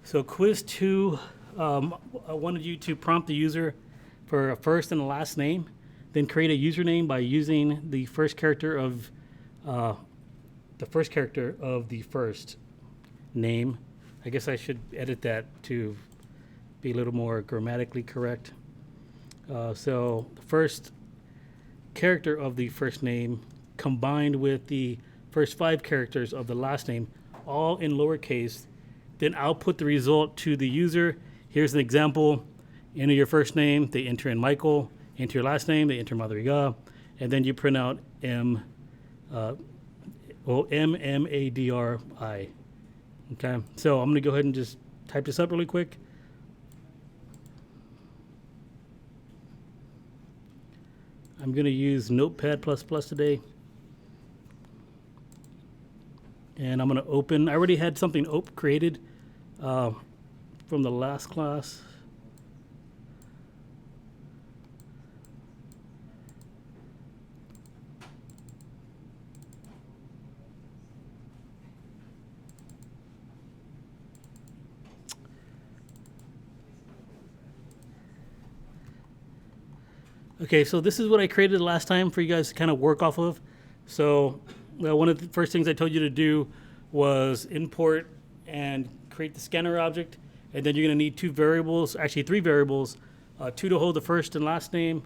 So quiz 2, I wanted you to prompt the user for a first and a last name, then create a username by using the first character of the first name. I guess I should edit that to be a little more grammatically correct. So the first character of the first name combined with the first 5 characters of the last name, all in lowercase, then output the result to the user. Here's an example. Enter your first name, they enter in Michael. Enter your last name, they enter Madrigal. And then you print out MMADRI. Okay, so I'm gonna go ahead and just type this up really quick. I'm gonna use Notepad++ today. And I'm gonna open, I already had something created from the last class. Okay, so this is what I created last time for you guys to kind of work off of. So one of the first things I told you to do was import and create the scanner object. And then you're gonna need 2 variables, actually 3 variables, 2 to hold the first and last name,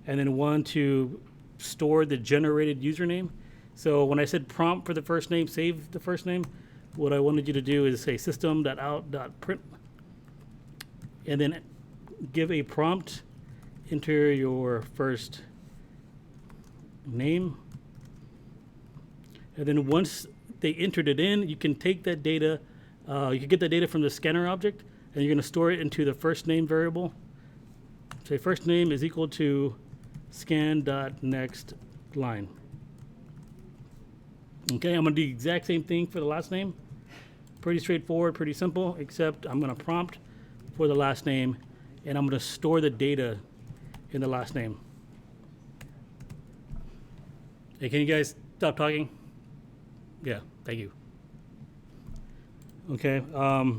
and then 1 to store the generated username. So when I said prompt for the first name, save the first name, what I wanted you to do is say system.out.print, and then give a prompt. Enter your first name. And then once they entered it in, you can take that data, you can get that data from the scanner object, and you're gonna store it into the first name variable. Say first name is equal to scan.next line. Okay, I'm gonna do the exact same thing for the last name. Pretty straightforward, pretty simple, except I'm gonna prompt for the last name, and I'm gonna store the data in the last name. Hey, can you guys stop talking? Yeah, thank you. Okay, now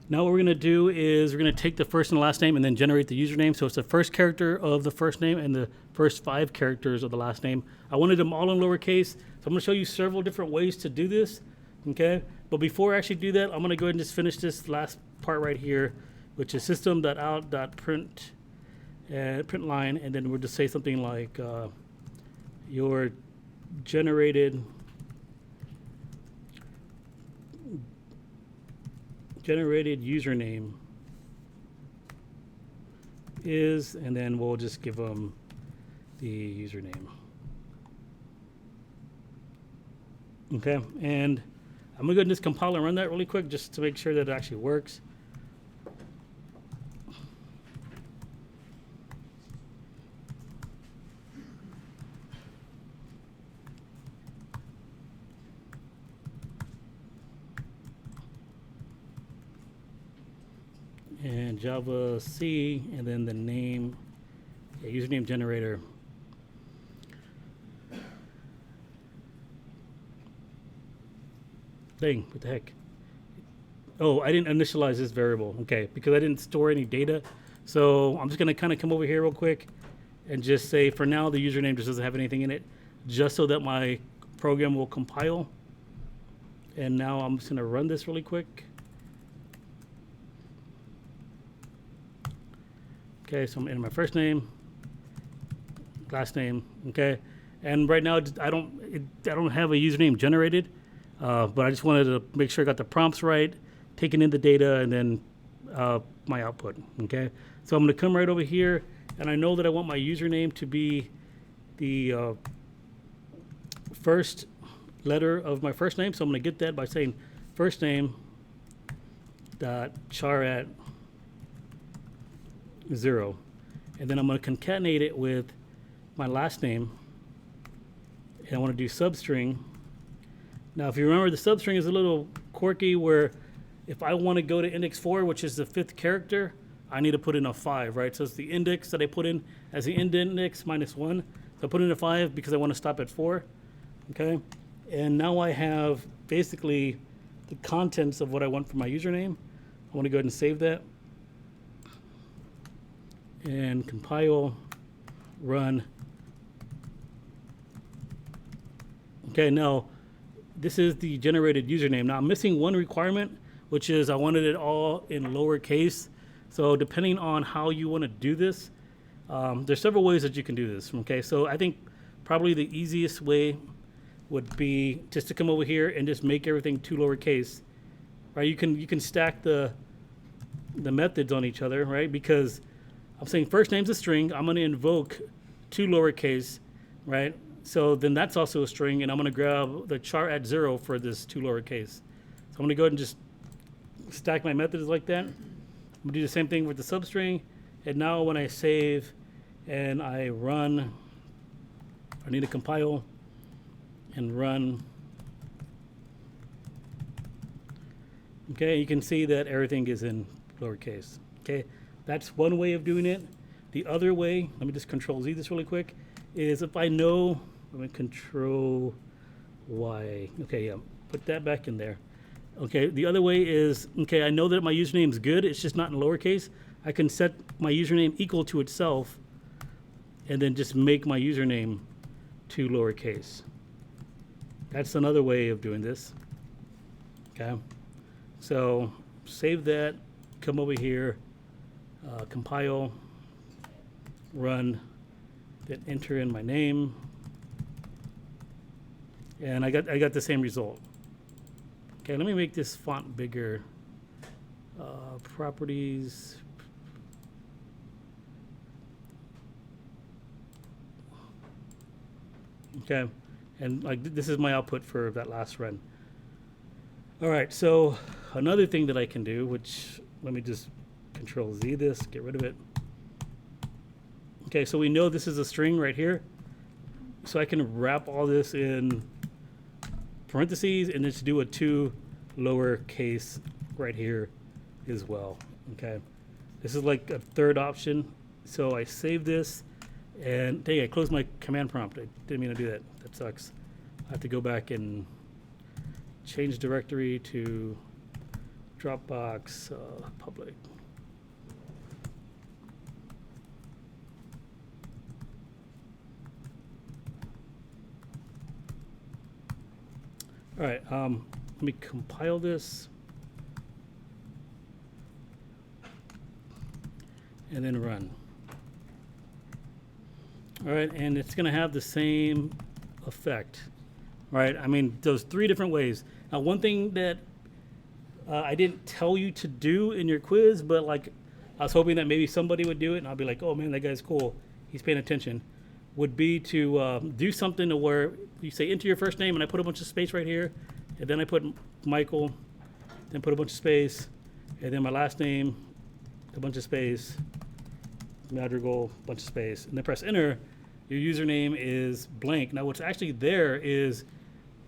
what we're gonna do is we're gonna take the first and last name and then generate the username. So it's the first character of the first name and the first 5 characters of the last name. I wanted them all in lowercase, so I'm gonna show you several different ways to do this, okay? But before I actually do that, I'm gonna go ahead and just finish this last part right here, which is system.out.print print line, and then we'll just say something like your generated username is, and then we'll just give them the username. Okay, and I'm gonna go ahead and just compile and run that really quick just to make sure that it actually works. And Java C, and then the name, username generator. Dang, what the heck? Oh, I didn't initialize this variable, okay, because I didn't store any data. So I'm just gonna kind of come over here real quick and just say, for now, the username just doesn't have anything in it, just so that my program will compile. And now I'm just gonna run this really quick. Okay, so I'm in my first name, last name, okay? And right now, I don't have a username generated, but I just wanted to make sure I got the prompts right, taking in the data, and then my output, okay? So I'm gonna come right over here, and I know that I want my username to be the first letter of my first name, so I'm gonna get that by saying first name dot char@0, and then I'm going to concatenate it with my last name, and I want to do substring. Now if you remember, the substring is a little quirky, where if I want to go to index 4, which is the 5th character, I need to put in a 5, right? So it's the index that I put in as the end index minus 1. So I put in a 5 because I want to stop at 4, okay? And now I have basically the contents of what I want for my username. I want to go ahead and save that. And compile, run. Okay, now this is the generated username. Now I'm missing one requirement, which is I wanted it all in lowercase. So depending on how you want to do this, there's several ways that you can do this. Okay, so I think probably the easiest way would be just to come over here and just make everything two lowercase. Right? You can stack the methods on each other, right? Because I'm saying first name's a string. I'm going to invoke two lowercase, right? So then that's also a string, and I'm going to grab the char at 0 for this two lowercase. So I'm going to go ahead and just stack my methods like that. I'm going to do the same thing with the substring. And now when I save and I run, I need to compile and run. Okay, you can see that everything is in lowercase. Okay, that's one way of doing it. The other way, let me just control Z this really quick, is if I know, let me control Y. Okay, yeah, put that back in there. Okay, the other way is, okay, I know that my username is good, it's just not in lowercase. I can set my username equal to itself and then just make my username to lowercase. That's another way of doing this. Okay, so save that, come over here, compile, run, then enter in my name, and I got the same result. Okay, let me make this font bigger. Properties. Okay, and like this is my output for that last run. All right, so another thing that I can do, which let me just control Z this, get rid of it. Okay, so we know this is a string right here. So I can wrap all this in parentheses and just do a two lowercase right here as well. Okay, this is like a third option. So I save this and dang, I closed my command prompt. I didn't mean to do that. That sucks. I have to go back and change directory to Dropbox public. All right, let me compile this and then run. All right, and it's gonna have the same effect, right? I mean, those three different ways. Now, one thing that I didn't tell you to do in your quiz, but like I was hoping that maybe somebody would do it and I'll be like, oh man, that guy's cool, he's paying attention, would be to do something to where you say enter your first name and I put a bunch of space right here, and then I put Michael, then put a bunch of space, and then my last name, a bunch of space, Madrigal, bunch of space, and then press enter. Your username is blank. Now what's actually there is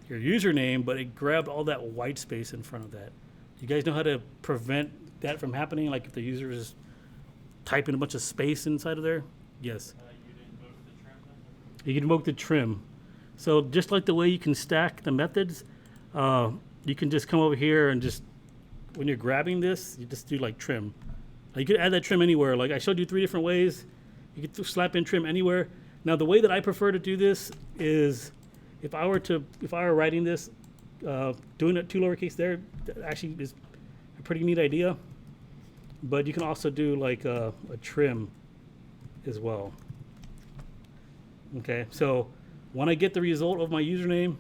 your username, but it grabbed all that white space in front of that. You guys know how to prevent that from happening? Like if the user is typing a bunch of space inside of there? Yes. You didn't invoke the trim method? You can invoke the trim. So just like the way you can stack the methods, you can just come over here and just, when you're grabbing this, you just do like trim. You could add that trim anywhere. Like I showed you 3 different ways. You could slap in trim anywhere. Now the way that I prefer to do this is if I were writing this, doing it 2 lowercase there, that actually is a pretty neat idea. But you can also do like a trim as well. Okay, so when I get the result of my username,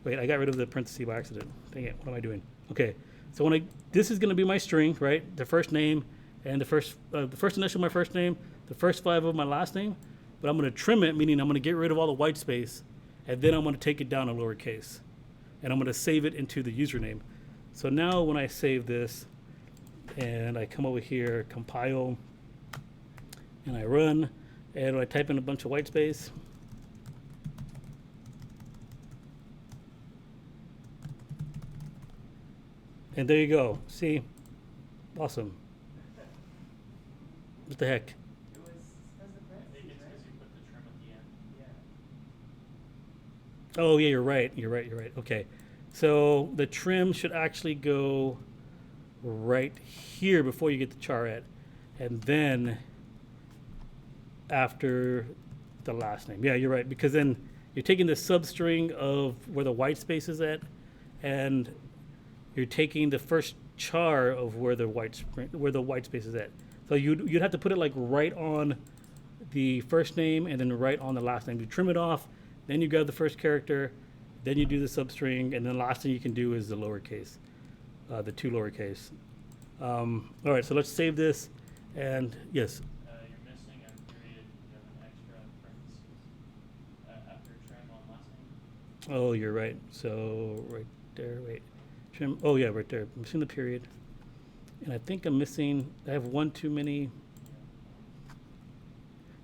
wait, I got rid of the parenthesis by accident. Dang it, what am I doing? Okay, so this is gonna be my string, right? The first name and the first initial of my first name, the first 5 of my last name, but I'm gonna trim it, meaning I'm gonna get rid of all the white space, and then I'm gonna take it down a lowercase, and I'm gonna save it into the username. So now when I save this, and I come over here, compile, and I run, and I type in a bunch of white space, and there you go. See? Awesome. What the heck? It was because the parentheses, I think it's because you put the trim at the end. Oh, yeah, you're right. You're right. Okay. So the trim should actually go right here before you get the char at, and then after the last name. Yeah, you're right, because then you're taking the substring of where the white space is at, and you're taking the first char of where the white space is at. So you'd have to put it like right on the first name and then right on the last name. You trim it off, then you grab the first character, then you do the substring, and then the last thing you can do is the lowercase, the two lowercase. All right, so let's save this, and yes. You're missing a period. You have an extra parentheses after trim on last name. Oh, you're right. So right there, wait, trim. Oh yeah, right there. I'm missing the period, and I think I'm missing. I have one too many.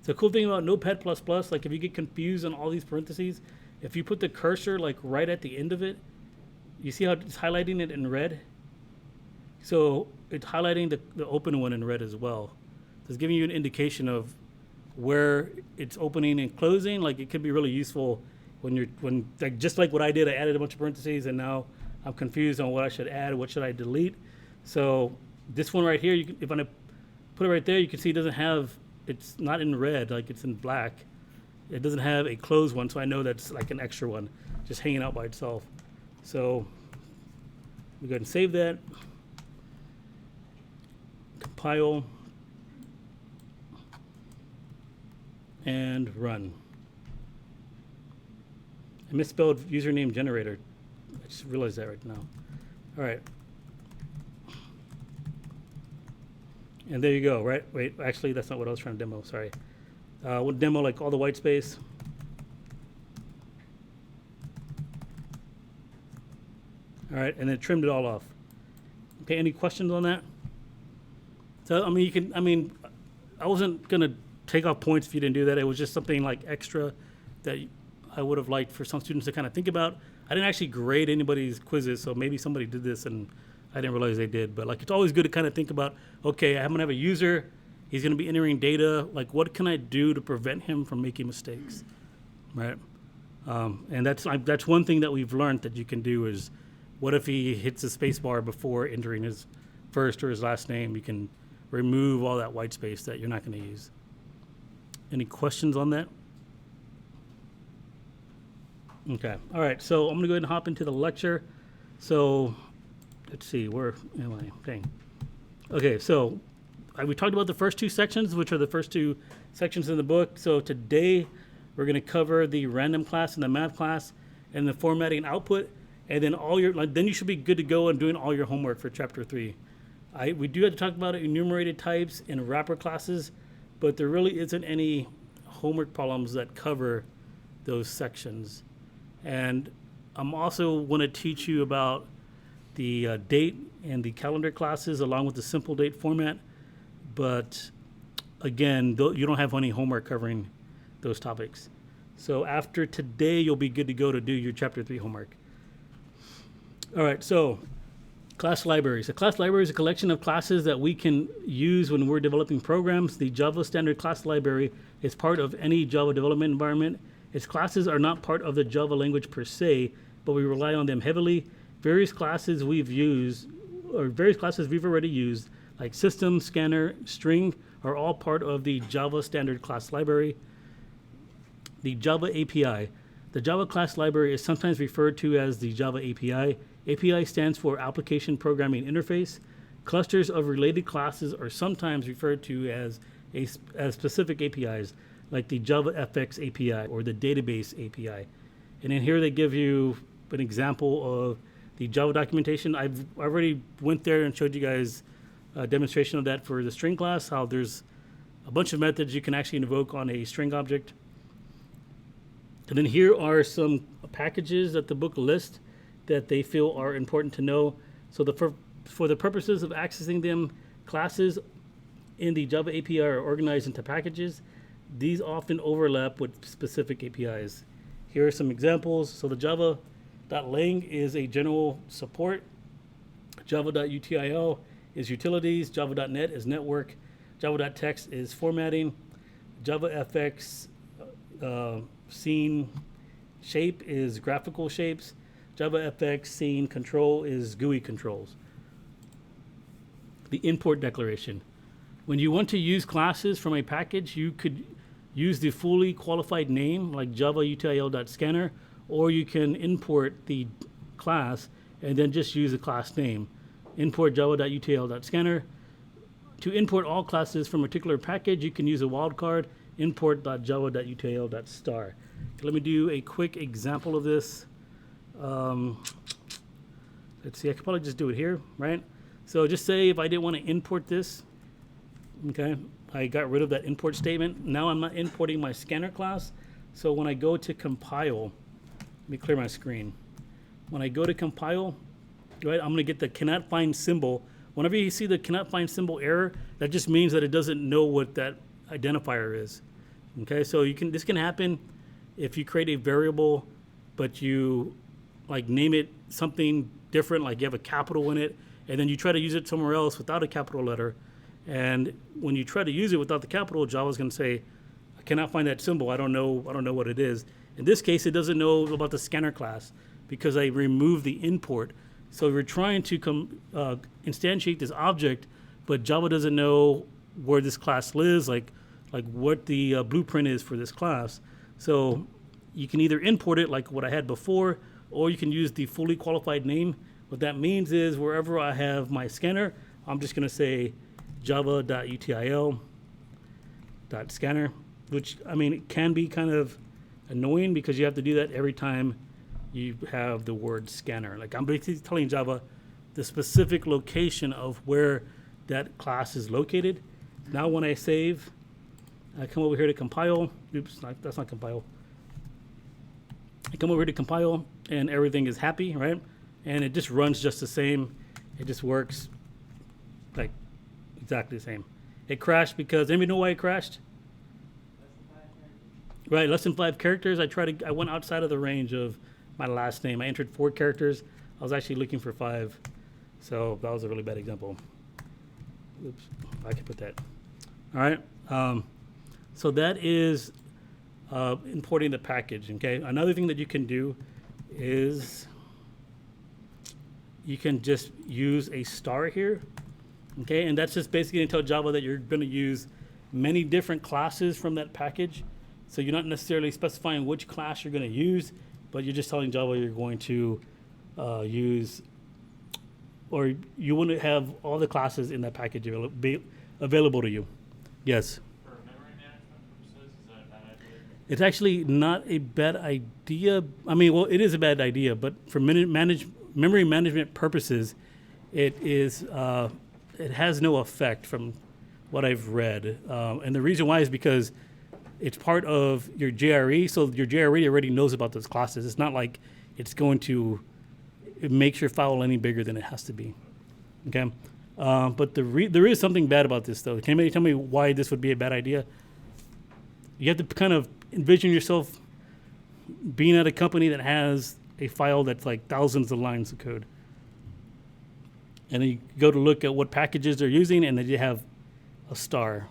The cool thing about Notepad++, like if you get confused on all these parentheses, if you put the cursor like right at the end of it, you see how it's highlighting it in red? So it's highlighting the open one in red as well. So it's giving you an indication of where it's opening and closing. Like it could be really useful when like just like what I did, I added a bunch of parentheses and now I'm confused on what I should add, what should I delete. So this one right here, if I put it right there, you can see it doesn't have, it's not in red, like it's in black. It doesn't have a closed one, so I know that's like an extra one, just hanging out by itself. So we go ahead and save that. Compile. And run. I misspelled username generator. I just realized that right now. All right. And there you go, right? Wait, actually, that's not what I was trying to demo, sorry. We'll demo like all the white space. All right, and then trimmed it all off. Okay, any questions on that? So, I mean, I wasn't gonna take off points if you didn't do that. It was just something like extra that I would have liked for some students to kind of think about. I didn't actually grade anybody's quizzes, so maybe somebody did this and I didn't realize they did. But like, it's always good to kind of think about, okay, I'm gonna have a user, he's gonna be entering data, like what can I do to prevent him from making mistakes, right? And that's one thing that we've learned that you can do is, what if he hits the space bar before entering his first or his last name? You can remove all that white space that you're not gonna use. Any questions on that? Okay, all right, so I'm gonna go ahead and hop into the lecture. So let's see, where am I? Dang. Okay, so we talked about the first two sections, which are the first two sections in the book. So today we're gonna cover the random class and the math class and the formatting output, and then then you should be good to go on doing all your homework for chapter 3. We do have to talk about enumerated types and wrapper classes, but there really isn't any homework problems that cover those sections. And I'm also want to teach you about the date and the calendar classes along with the simple date format. But again, you don't have any homework covering those topics. So after today, you'll be good to go to do your chapter 3 homework. All right, so class libraries. A class library is a collection of classes that we can use when we're developing programs. The Java Standard Class Library is part of any Java development environment. Its classes are not part of the Java language per se, but we rely on them heavily. Various classes we've already used, like system, scanner, string, are all part of the Java Standard Class Library. The Java API. The Java Class Library is sometimes referred to as the Java API. API stands for Application Programming Interface. Clusters of related classes are sometimes referred to as specific APIs, like the JavaFX API or the Database API. And in here they give you an example of the Java documentation. I've already went there and showed you guys a demonstration of that for the string class, how there's a bunch of methods you can actually invoke on a string object. And then here are some packages that the book lists that they feel are important to know. So for the purposes of accessing them, classes in the Java API are organized into packages. These often overlap with specific APIs. Here are some examples. So the java.lang is a general support. Java.util is utilities. Java.net is network. Java.text is formatting. JavaFX scene shape is graphical shapes. JavaFX scene control is GUI controls. The import declaration. When you want to use classes from a package, you could use the fully qualified name like java-util.scanner, or you can import the class and then just use the class name. Import java.util.scanner. To import all classes from a particular package, you can use a wildcard, import.java.util.star. Let me do a quick example of this. Let's see, I could probably just do it here, right? So just say if I didn't want to import this, okay, I got rid of that import statement. Now I'm not importing my scanner class. So when I go to compile, let me clear my screen. When I go to compile, right, I'm going to get the cannot find symbol. Whenever you see the cannot find symbol error, that just means that it doesn't know what that identifier is. Okay, so this can happen if you create a variable, but you like name it something different, like you have a capital in it, and then you try to use it somewhere else without a capital letter. And when you try to use it without the capital, Java's going to say, I cannot find that symbol. I don't know what it is. In this case, it doesn't know about the scanner class because I removed the import. So we're trying to instantiate this object, but Java doesn't know where this class lives, like what the blueprint is for this class. So you can either import it like what I had before, or you can use the fully qualified name. What that means is wherever I have my scanner, I'm just going to say java.util.scanner, which, I mean, it can be kind of annoying because you have to do that every time you have the word scanner. Like I'm basically telling Java the specific location of where that class is located. Now when I save, I come over here to compile. Oops, that's not compile. I come over here to compile and everything is happy, right? And it just runs just the same. It just works like exactly the same. It crashed because, anybody know why it crashed? Right, less than 5 characters. I went outside of the range of my last name. I entered 4 characters. I was actually looking for 5. So that was a really bad example. Oops, I can put that. All right. So that is importing the package, okay? Another thing that you can do is you can just use a star here, okay? And that's just basically going to tell Java that you're going to use many different classes from that package. So you're not necessarily specifying which class you're going to use, but you're just telling Java you're going to use, or you want to have all the classes in that package available to you. Yes? For memory management purposes, is that a bad idea? It's actually not a bad idea. I mean, well, it is a bad idea, but for memory management purposes, it has no effect from what I've read. And the reason why is because it's part of your JRE, so your JRE already knows about those classes. It's not like it's going to make your file any bigger than it has to be. Okay, but there is something bad about this, though. Can anybody tell me why this would be a bad idea? You have to kind of envision yourself being at a company that has a file that's like thousands of lines of code. And then you go to look at what packages they're using, and then you have a star.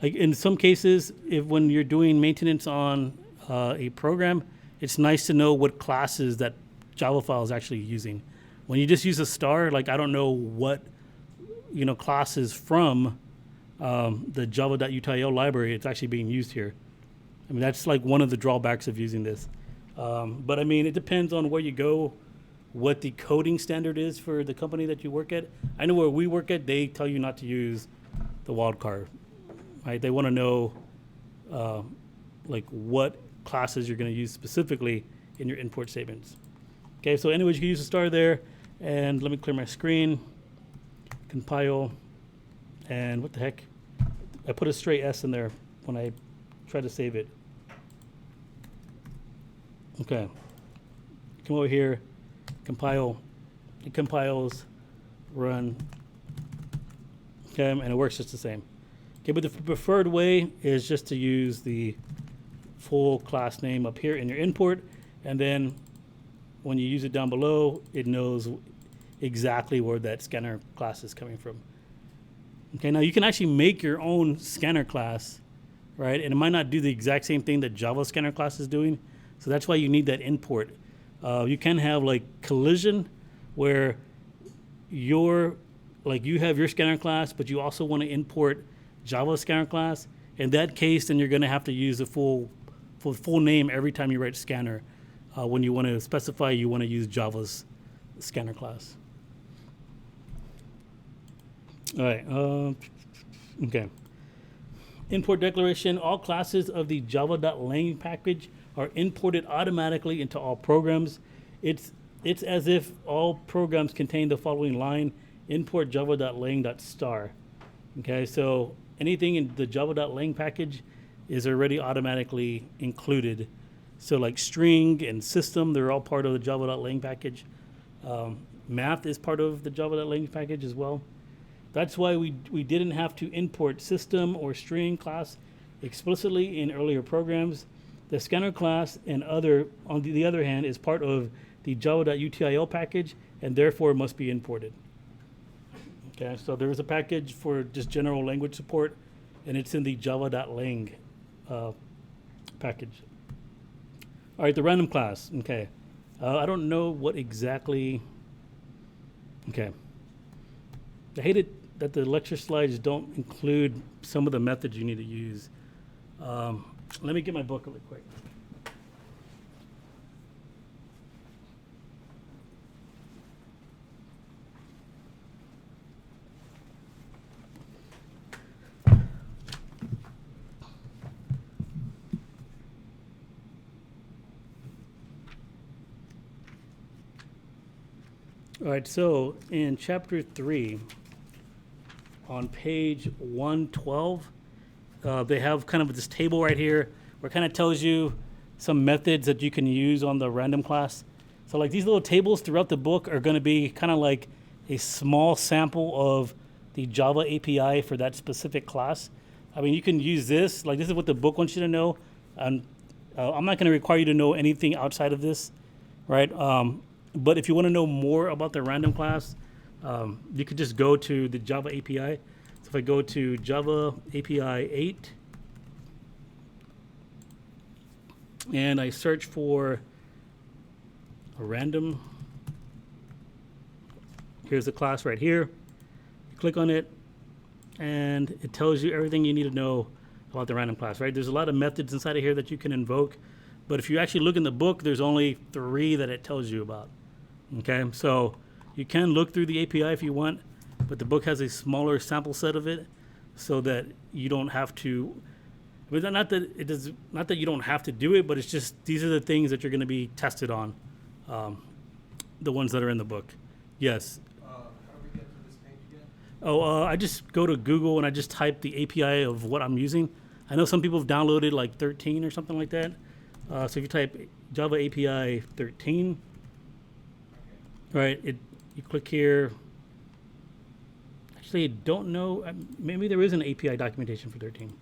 Like in some cases, when you're doing maintenance on a program, it's nice to know what classes that Java file is actually using. When you just use a star, like I don't know what classes from the java.util library it's actually being used here. I mean, that's like one of the drawbacks of using this. But I mean, it depends on where you go, what the coding standard is for the company that you work at. I know where we work at, they tell you not to use the wildcard. Right? They want to know like what classes you're going to use specifically in your import statements. Okay, so anyways, you can use a star there. And let me clear my screen, compile, and what the heck? I put a straight S in there when I try to save it. Okay, come over here, compile. It compiles, run. Okay, and it works just the same. Okay, but the preferred way is just to use the full class name up here in your import, and then when you use it down below, it knows exactly where that scanner class is coming from. Okay, now you can actually make your own scanner class right? And it might not do the exact same thing that Java scanner class is doing. So that's why you need that import. You can have like collision where you have your scanner class, but you also want to import Java scanner class. In that case, then you're going to have to use the full name every time you write scanner. When you want to specify you want to use Java's scanner class. All right. Okay. Import declaration. All classes of the java.lang package are imported automatically into all programs. It's as if all programs contain the following line: import java.lang.star. Okay, so anything in the java.lang package is already automatically included. So like string and system, they're all part of the java.lang package. Math is part of the java.lang package as well. That's why we didn't have to import system or string class explicitly in earlier programs. The scanner class and on the other hand, is part of the java.util package and therefore must be imported. Okay, so there is a package for just general language support, and it's in the java.lang package. All right, the random class. Okay, I don't know what exactly. Okay, I hate it that the lecture slides don't include some of the methods you need to use. Let me get my book really quick. All right, so in chapter 3, on page 112, they have kind of this table right here where it kind of tells you some methods that you can use on the random class. So like these little tables throughout the book are going to be kind of like a small sample of the Java API for that specific class. I mean, you can use this. Like this is what the book wants you to know. And I'm not going to require you to know anything outside of this, right? But if you want to know more about the random class, you could just go to the Java API. So if I go to Java API 8 and I search for a random, here's the class right here. You click on it and it tells you everything you need to know about the random class, right? There's a lot of methods inside of here that you can invoke, but if you actually look in the book, there's only 3 that it tells you about. Okay, so you can look through the API if you want, but the book has a smaller sample set of it so that you don't have to, not that you don't have to do it, but it's just these are the things that you're going to be tested on, the ones that are in the book. Yes? How do we get to this page again? I just go to Google and I just type the API of what I'm using. I know some people have downloaded like 13 or something like that. So if you type Java API 13, right, you click here. Actually, I don't know. Maybe there is an API documentation for 13. What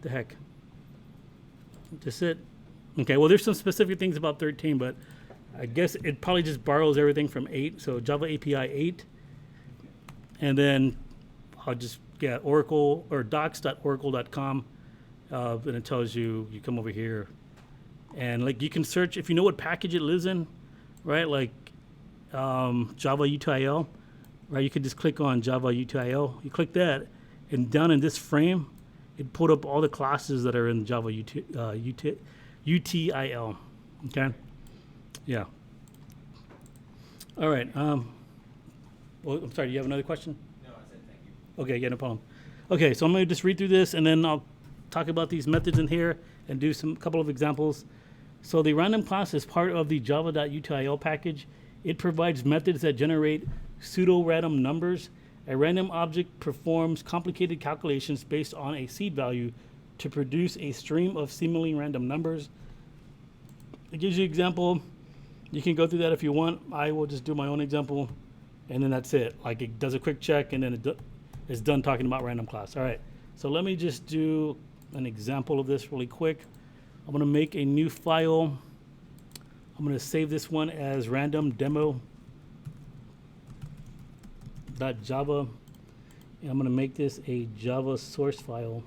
the heck? Just it. Okay, well, there's some specific things about 13, but I guess it probably just borrows everything from 8. So Java API 8. And then I'll just get Oracle or docs.oracle.com. And it tells you come over here. And like you can search, if you know what package it lives in, right? Like Java util, right? You could just click on Java util. You click that, and down in this frame, it pulled up all the classes that are in Java util. Okay, yeah. All right. Well, I'm sorry. Do you have another question? No, I said thank you. Okay, yeah, no problem. Okay, so I'm going to just read through this, and then I'll talk about these methods in here and do some couple of examples. So the random class is part of the java.util package. It provides methods that generate pseudo-random numbers. A random object performs complicated calculations based on a seed value to produce a stream of seemingly random numbers. It gives you an example. You can go through that if you want. I will just do my own example, and then that's it. Like it does a quick check, and then it's done talking about random class. All right, so let me just do an example of this really quick. I'm going to make a new file. I'm going to save this one as random demo.java, and I'm going to make this a Java source file.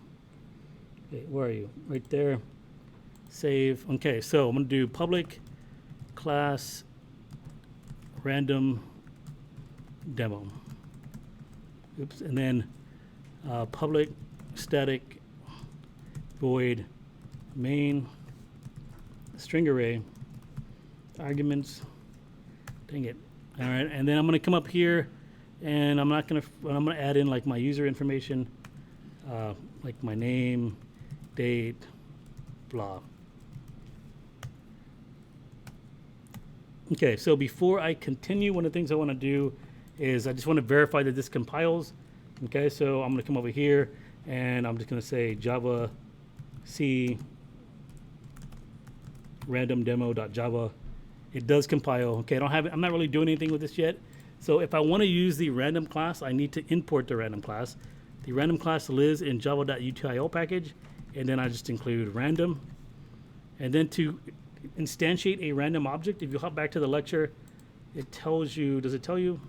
Okay, where are you? Right there. Save. Okay, so I'm going to do public class random demo. Oops, and then public static void main string array arguments. Dang it. All right, and then I'm going to come up here, and I'm going to add in like my user information, like my name, date, blah. Okay, so before I continue, one of the things I want to do is I just want to verify that this compiles. Okay, so I'm going to come over here, and I'm just going to say Java C random demo.java. It does compile. Okay, I'm not really doing anything with this yet. So if I want to use the random class, I need to import the random class. The random class lives in java.util package, and then I just include random. And then to instantiate a random object, if you hop back to the lecture, it tells you, does it tell you?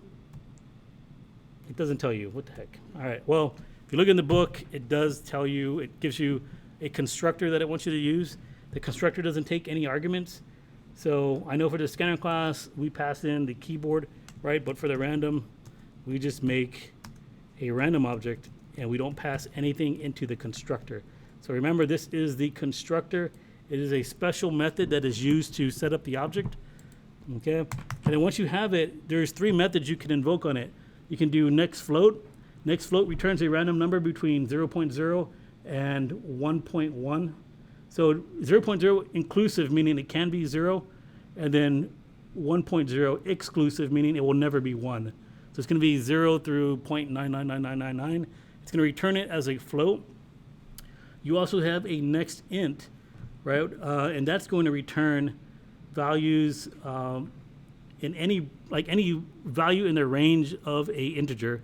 It doesn't tell you. What the heck? All right, well, if you look in the book, it does tell you, it gives you a constructor that it wants you to use. The constructor doesn't take any arguments. So I know for the scanner class, we pass in the keyboard, right? But for the random, we just make a random object and we don't pass anything into the constructor. So remember, this is the constructor. It is a special method that is used to set up the object, okay? And then once you have it, there's 3 methods you can invoke on it. You can do next float. Next float returns a random number between 0.0 and 1.1. So 0.0 inclusive, meaning it can be 0, and then 1.0 exclusive, meaning it will never be 1. So it's going to be 0 through 0.999999. It's going to return it as a float. You also have a next int, right? And that's going to return values in any value in the range of a integer.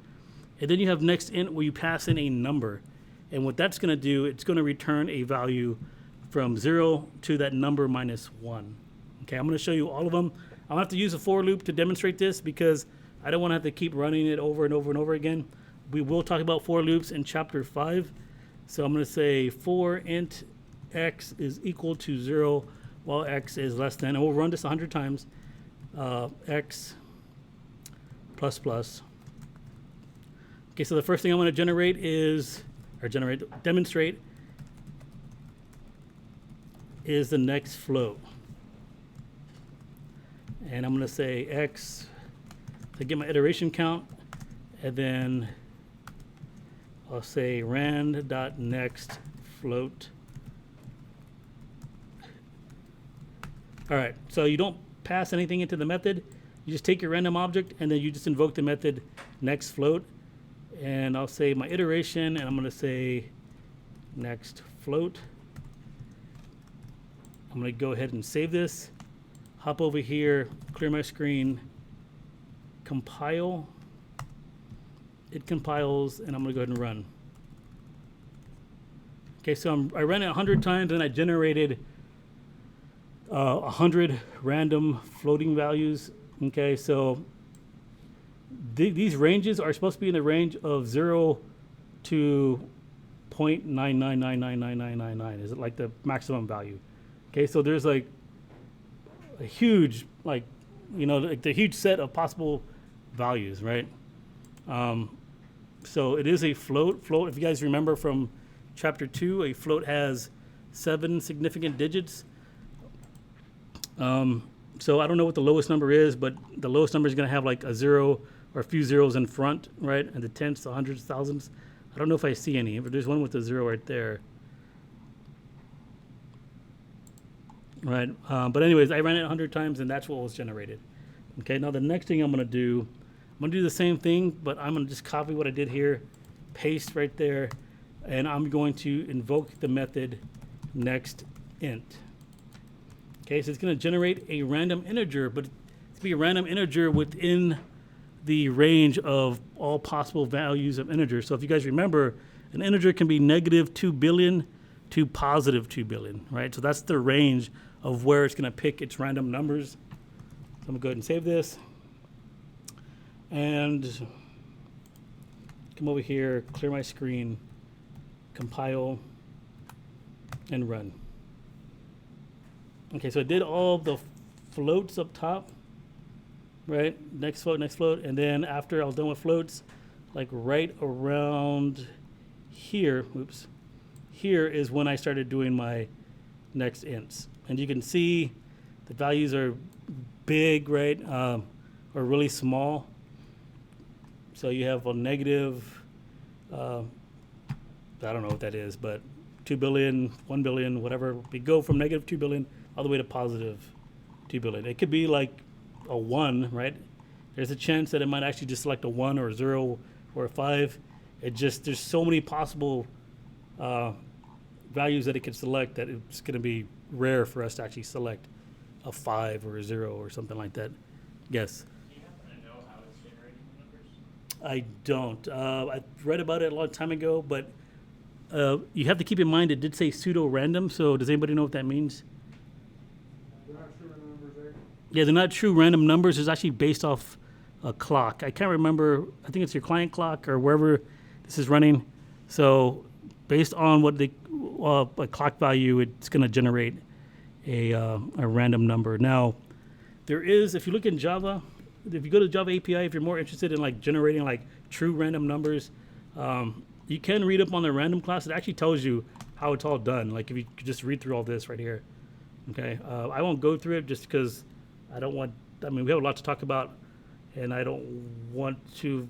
And then you have next int where you pass in a number. And what that's going to do, it's going to return a value from 0 to that number minus 1. Okay, I'm going to show you all of them. I'm going to have to use a for loop to demonstrate this because I don't want to have to keep running it over and over and over again. We will talk about for loops in chapter 5. So I'm going to say for int x is equal to 0 while x is less than, and we'll run this 100 times, x plus plus. Okay, so the first thing I'm going to demonstrate is the next float. And I'm going to say x to get my iteration count, and then I'll say rand.next float. All right, so you don't pass anything into the method. You just take your random object, and then you just invoke the method next float. And I'll say my iteration, and I'm going to say next float. I'm going to go ahead and save this. Hop over here, clear my screen, compile. It compiles, and I'm going to go ahead and run. Okay, so I ran it 100 times, and I generated 100 random floating values. Okay, so these ranges are supposed to be in the range of 0 to 0.9999999. Is it like the maximum value? Okay, so there's like a huge, like the huge set of possible values, right? So it is a float. Float, if you guys remember from chapter 2, a float has 7 significant digits. So I don't know what the lowest number is, but the lowest number is going to have like a 0 or a few zeros in front, right? And the tenths, the hundreds, thousands. I don't know if I see any, but there's one with a 0 right there. Right, but anyways, I ran it 100 times, and that's what was generated. Okay, now the next thing I'm going to do the same thing, but I'm going to just copy what I did here, paste right there, and I'm going to invoke the method next int. Okay, so it's going to generate a random integer, but it's going to be a random integer within the range of all possible values of integers. So if you guys remember, an integer can be negative 2 billion to positive 2 billion, right? So that's the range of where it's going to pick its random numbers. So I'm going to go ahead and save this. And come over here, clear my screen, compile, and run. Okay, so it did all the floats up top, right? Next float, and then after I was done with floats, like right around here, oops, here is when I started doing my next ints. And you can see the values are big, right, or really small. So you have a negative, I don't know what that is, but 2 billion, 1 billion, whatever. We go from negative 2 billion all the way to positive 2 billion. It could be like a 1, right? There's a chance that it might actually just select a 1 or a 0 or a 5. There's so many possible values that it could select that it's going to be rare for us to actually select a 5 or a 0 or something like that. Yes? Do you happen to know how it's generating the numbers? I don't. I read about it a long time ago, but you have to keep in mind it did say pseudo-random, so does anybody know what that means? They're not true random numbers there. Yeah, they're not true random numbers. It's actually based off a clock. I can't remember. I think it's your client clock or wherever this is running. So based on what the a clock value, it's going to generate a random number. Now, there is, if you look in Java, if you go to Java API, if you're more interested in like generating like true random numbers, you can read up on the random class. It actually tells you how it's all done. Like if you could just read through all this right here. Okay, I won't go through it just because I don't want. I mean, we have a lot to talk about, and I don't want to.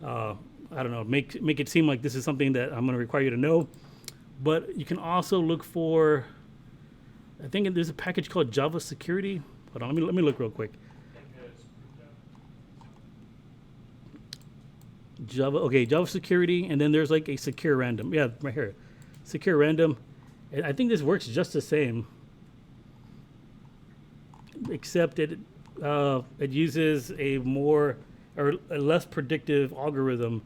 I don't know, make it seem like this is something that I'm going to require you to know. But you can also look for. I think there's a package called Java Security. Hold on, let me look real quick. I think it's Java Security, and then there's like a secure random. Yeah, right here, secure random. And I think this works just the same, except it uses a more or a less predictive algorithm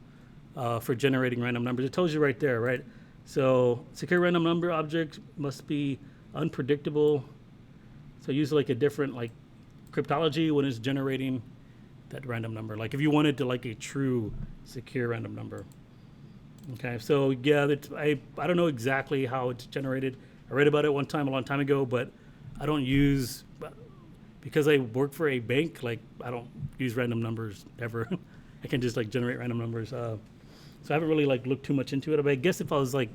for generating random numbers. It tells you right there, right? So secure random number object must be unpredictable. So use like a different like cryptology when it's generating that random number. Like if you wanted to like a true secure random number. Okay, so yeah, I don't know exactly how it's generated. I read about it one time a long time ago, but I don't use, because I work for a bank, like I don't use random numbers ever. I can just like generate random numbers. So I haven't really like looked too much into it. But I guess if I was like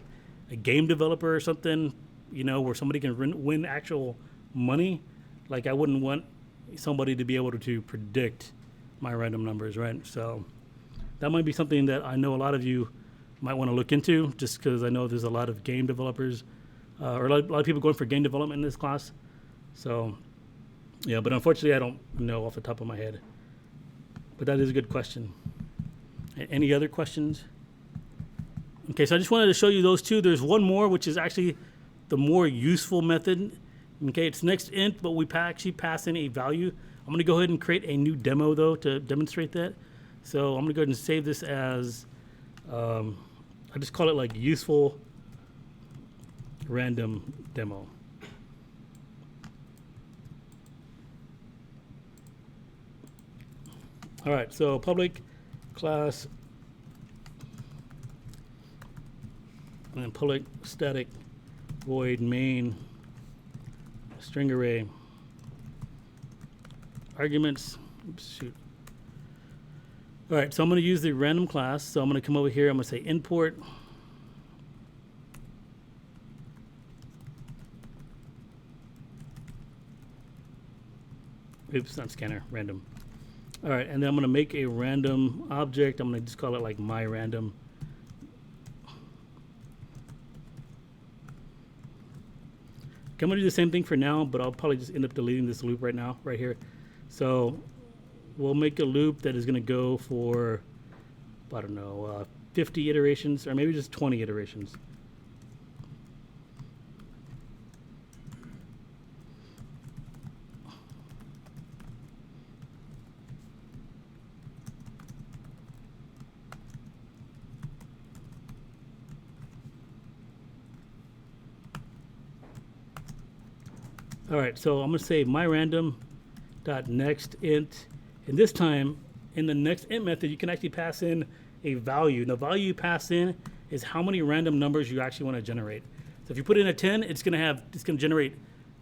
a game developer or something, you know, where somebody can win actual money, like I wouldn't want somebody to be able to predict my random numbers, right? So that might be something that I know a lot of you might want to look into, just because I know there's a lot of game developers or a lot of people going for game development in this class. So yeah, but unfortunately I don't know off the top of my head. But that is a good question. Any other questions? Okay, so I just wanted to show you those two. There's one more, which is actually the more useful method. Okay, it's next int, but we actually pass in a value. I'm going to go ahead and create a new demo, though, to demonstrate that. So I'm going to go ahead and save this as, I just call it like useful random demo. All right, so public class and then public static void main string array arguments. Oops, shoot. All right, so I'm going to use the random class. So I'm going to come over here. I'm going to say import. Oops, not scanner, random. All right, and then I'm going to make a random object. I'm going to just call it like my random. Okay, I'm going to do the same thing for now, but I'll probably just end up deleting this loop right now, right here. So we'll make a loop that is going to go for, I don't know, 50 iterations, or maybe just 20 iterations. All right, so I'm going to say myRandom.next int, and this time in the next int method, you can actually pass in a value. The value you pass in is how many random numbers you actually want to generate. So if you put in a 10, it's gonna generate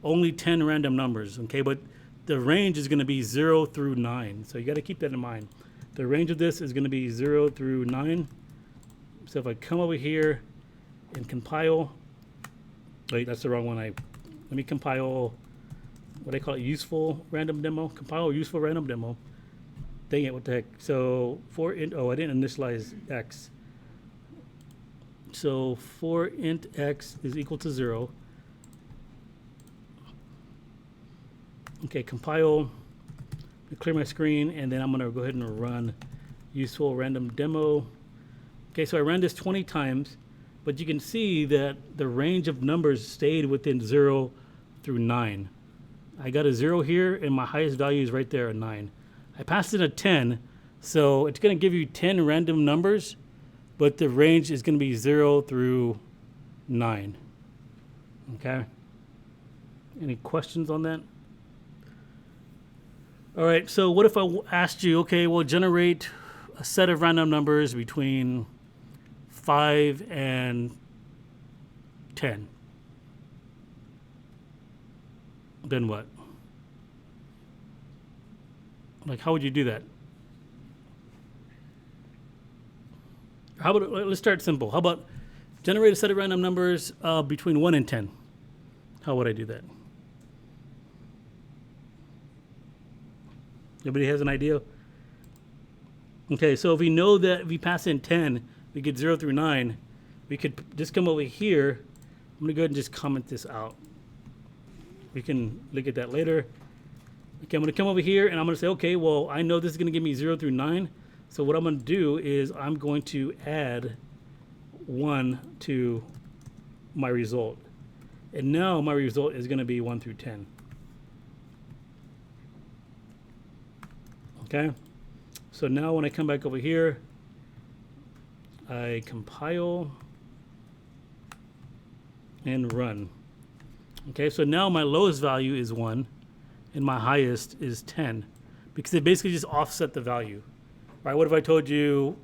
only 10 random numbers, okay? But the range is gonna be 0 through 9. So you gotta keep that in mind. The range of this is gonna be 0 through 9. So if I come over here and compile, wait, that's the wrong one. Let me compile, what I call it, useful random demo. Compile useful random demo. Dang it, what the heck? So for int, I didn't initialize x. So for int x is equal to 0. Okay, compile, clear my screen, and then I'm gonna go ahead and run useful random demo. Okay, so I ran this 20 times, but you can see that the range of numbers stayed within 0 through 9. I got a 0 here, and my highest value is right there at 9. I passed in a 10, so it's gonna give you 10 random numbers, but the range is gonna be 0 through 9. Okay? Any questions on that? All right, so what if I asked you, okay, well, generate a set of random numbers between 5 and 10. Then what? Like, how would you do that? How about, let's start simple. How about generate a set of random numbers between 1 and 10? How would I do that? Everybody has an idea? Okay, so if we know that if we pass in 10, we get 0 through 9, we could just come over here. I'm gonna go ahead and just comment this out. We can look at that later. Okay, I'm gonna come over here and I'm gonna say, okay, well, I know this is gonna give me 0 through 9. So what I'm gonna do is I'm going to add 1 to my result. And now my result is gonna be 1 through 10. Okay, so now when I come back over here, I compile and run. Okay, so now my lowest value is 1 and my highest is 10 because they basically just offset the value. Right? What if I told you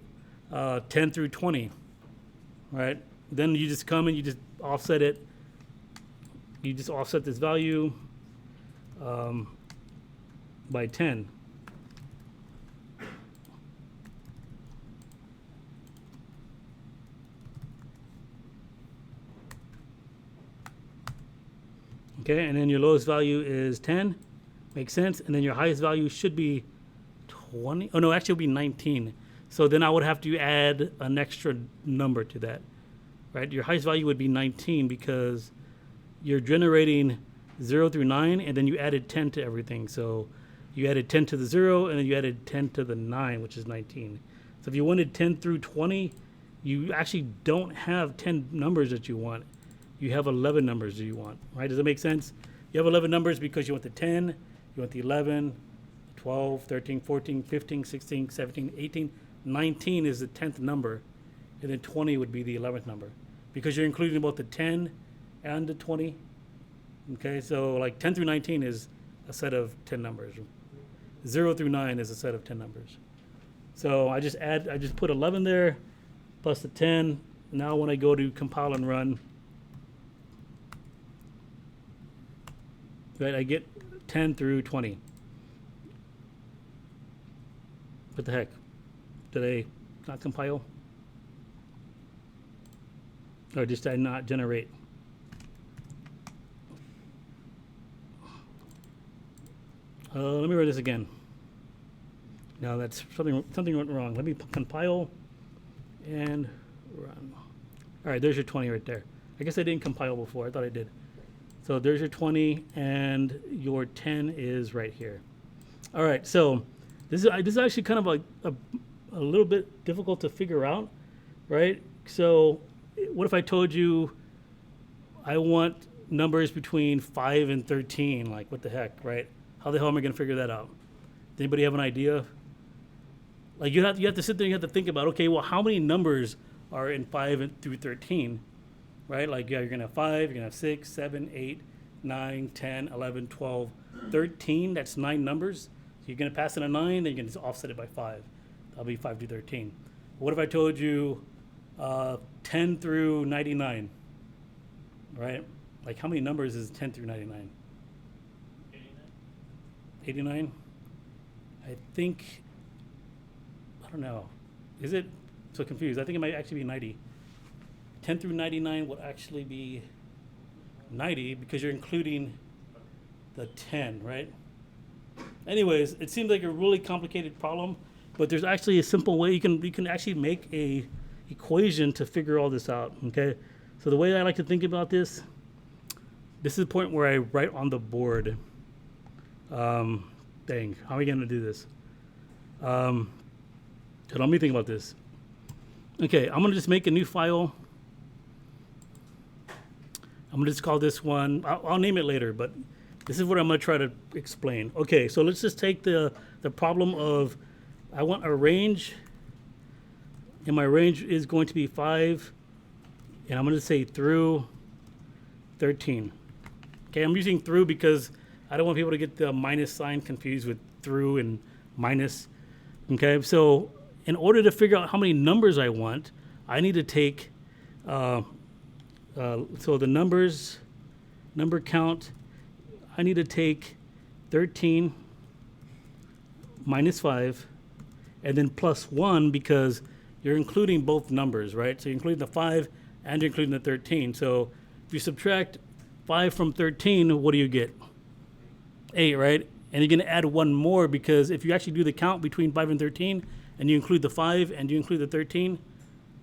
10 through 20? Right? Then you just come and you just offset it. You just offset this value by 10. Okay, and then your lowest value is 10. Makes sense. And then your highest value should be 20. Oh, no, actually, it would be 19. So then I would have to add an extra number to that. Right? Your highest value would be 19 because you're generating 0 through 9, and then you added 10 to everything. So you added 10 to the 0, and then you added 10 to the 9, which is 19. So if you wanted 10 through 20, you actually don't have 10 numbers that you want. You have 11 numbers that you want, right? Does that make sense? You have 11 numbers because you want the 10, you want the 11, 12, 13, 14, 15, 16, 17, 18, 19 is the 10th number, and then 20 would be the 11th number because you're including both the 10 and the 20. Okay, so like 10 through 19 is a set of 10 numbers. 0 through 9 is a set of 10 numbers. So I just put 11 there plus the 10. Now when I go to compile and run, right, I get 10 through 20. What the heck? Did I not compile? Or did I not generate? Let me read this again. No, that's something went wrong. Let me compile and run. All right, there's your 20 right there. I guess I didn't compile before. I thought I did. So there's your 20, and your 10 is right here. All right, so this is actually kind of a little bit difficult to figure out, right? So what if I told you I want numbers between 5 and 13? Like, what the heck, right? How the hell am I going to figure that out? Does anybody have an idea? Like, you have to sit there and you have to think about, okay, well, how many numbers are in 5 through 13? Right? Like, yeah, you're going to have 5, you're going to have 6, 7, 8, 9, 10, 11, 12, 13. That's 9 numbers. So you're going to pass in a 9, then you're going to offset it by 5. That'll be 5 to 13. What if I told you 10 through 99? right? Like how many numbers is 10 through 99? 89? 89? I think, I don't know. Is it so confused? I think it might actually be 90. 10 through 99 would actually be 90 because you're including the 10, right? Anyways, it seems like a really complicated problem, but there's actually a simple way you can actually make a equation to figure all this out, okay? So the way I like to think about this is the point where I write on the board. Dang, how are we gonna do this? So let me think about this. Okay, I'm gonna just make a new file. I'm gonna just call this one, I'll name it later, but this is what I'm gonna try to explain. Okay, so let's just take the problem of, I want a range, and my range is going to be 5, and I'm gonna say through 13. Okay, I'm using through because I don't want people to get the minus sign confused with through and minus. Okay, so in order to figure out how many numbers I want, I need to take, so the number count, I need to take 13 minus 5 and then plus 1 because you're including both numbers, right? So you're including the 5 and you're including the 13. So if you subtract 5 from 13, what do you get? 8, right? And you're going to add 1 more because if you actually do the count between 5 and 13 and you include the 5 and you include the 13,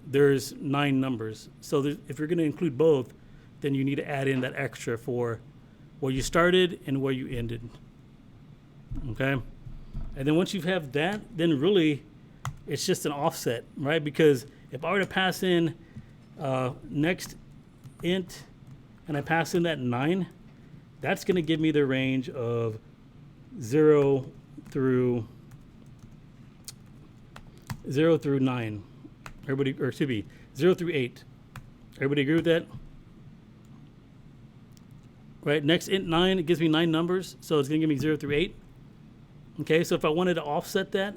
there's 9 numbers. So if you're going to include both, then you need to add in that extra for where you started and where you ended. Okay? And then once you have that, then really it's just an offset, right? Because if I were to pass in next int and I pass in that 9, that's going to give me the range of 0 through 9. Everybody, or excuse me, 0 through 8. Everybody agree with that? Right, next int 9, it gives me 9 numbers, so it's going to give me 0 through 8. Okay, so if I wanted to offset that,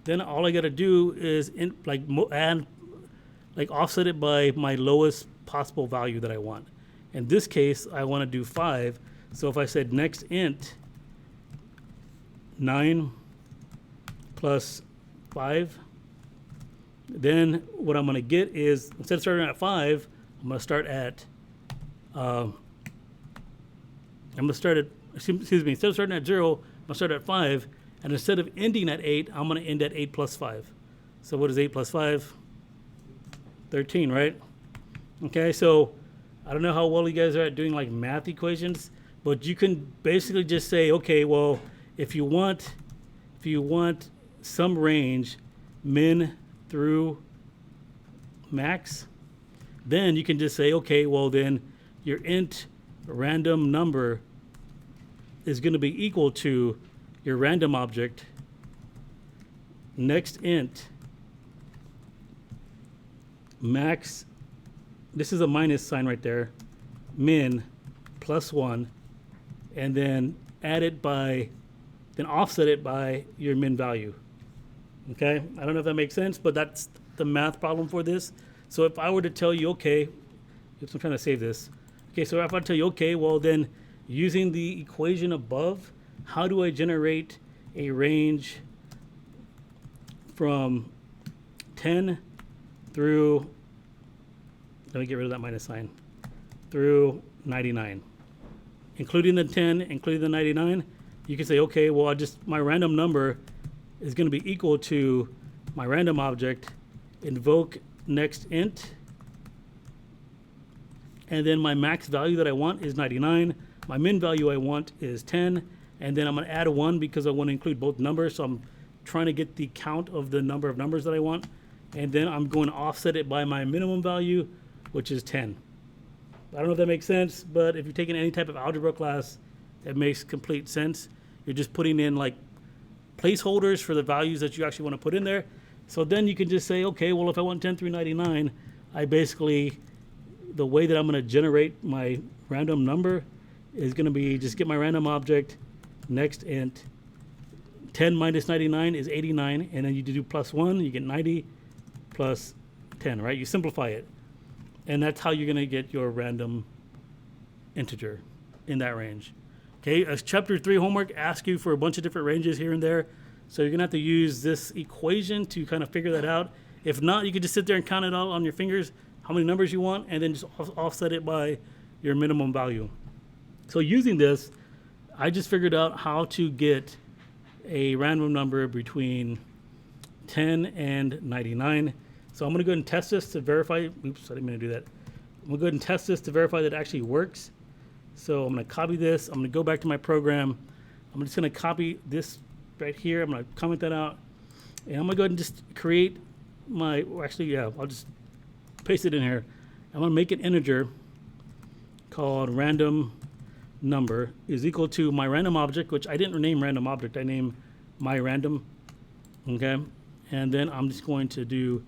then all I got to do is offset it by my lowest possible value that I want. In this case, I want to do 5. So if I said next int 9 plus 5, then what I'm going to get is, instead of starting at 5, I'm going to start at, instead of starting at 0, I'm going to start at 5, and instead of ending at 8, I'm going to end at 8 plus 5. So what is 8 plus 5? 13, right? Okay, so I don't know how well you guys are at doing like math equations, but you can basically just say, okay, well, if you want some range, min through max, then you can just say, okay, well then your int random number is going to be equal to your random object next int max, this is a minus sign right there, min plus 1, and then offset it by your min value. Okay, I don't know if that makes sense, but that's the math problem for this. So if I were to tell you, okay, I'm trying to save this. Okay, so if I tell you, okay, well then using the equation above, how do I generate a range from 10 through, let me get rid of that minus sign, through 99. Including the 10, including the 99, you can say, okay, well, my random number is going to be equal to my random object, invoke next int, and then my max value that I want is 99. My min value I want is 10, and then I'm going to add a 1 because I want to include both numbers, so I'm trying to get the count of the number of numbers that I want, and then I'm going to offset it by my minimum value, which is 10. I don't know if that makes sense, but if you're taking any type of algebra class, it makes complete sense. You're just putting in like placeholders for the values that you actually want to put in there. So then you can just say, okay, well, if I want 10 through 99, the way that I'm going to generate my random number is going to be just get my random object, next int, 10 minus 99 is 89, and then you do plus 1, you get 90 plus 10, right? You simplify it. And that's how you're going to get your random integer in that range. Okay, as chapter 3 homework asks you for a bunch of different ranges here and there. So you're gonna have to use this equation to kind of figure that out. If not, you could just sit there and count it out on your fingers, how many numbers you want, and then just offset it by your minimum value. So using this, I just figured out how to get a random number between 10 and 99. So I'm gonna go ahead and test this to verify. Oops, I didn't mean to do that. I'm gonna go ahead and test this to verify that it actually works. So I'm gonna copy this. I'm gonna go back to my program. I'm just gonna copy this right here. I'm gonna comment that out. And I'm gonna go ahead and just create my, well, actually, yeah, I'll just paste it in here. I'm gonna make an integer called random number is equal to my random object, which I didn't name random object, I named my random, okay? And then I'm just going to do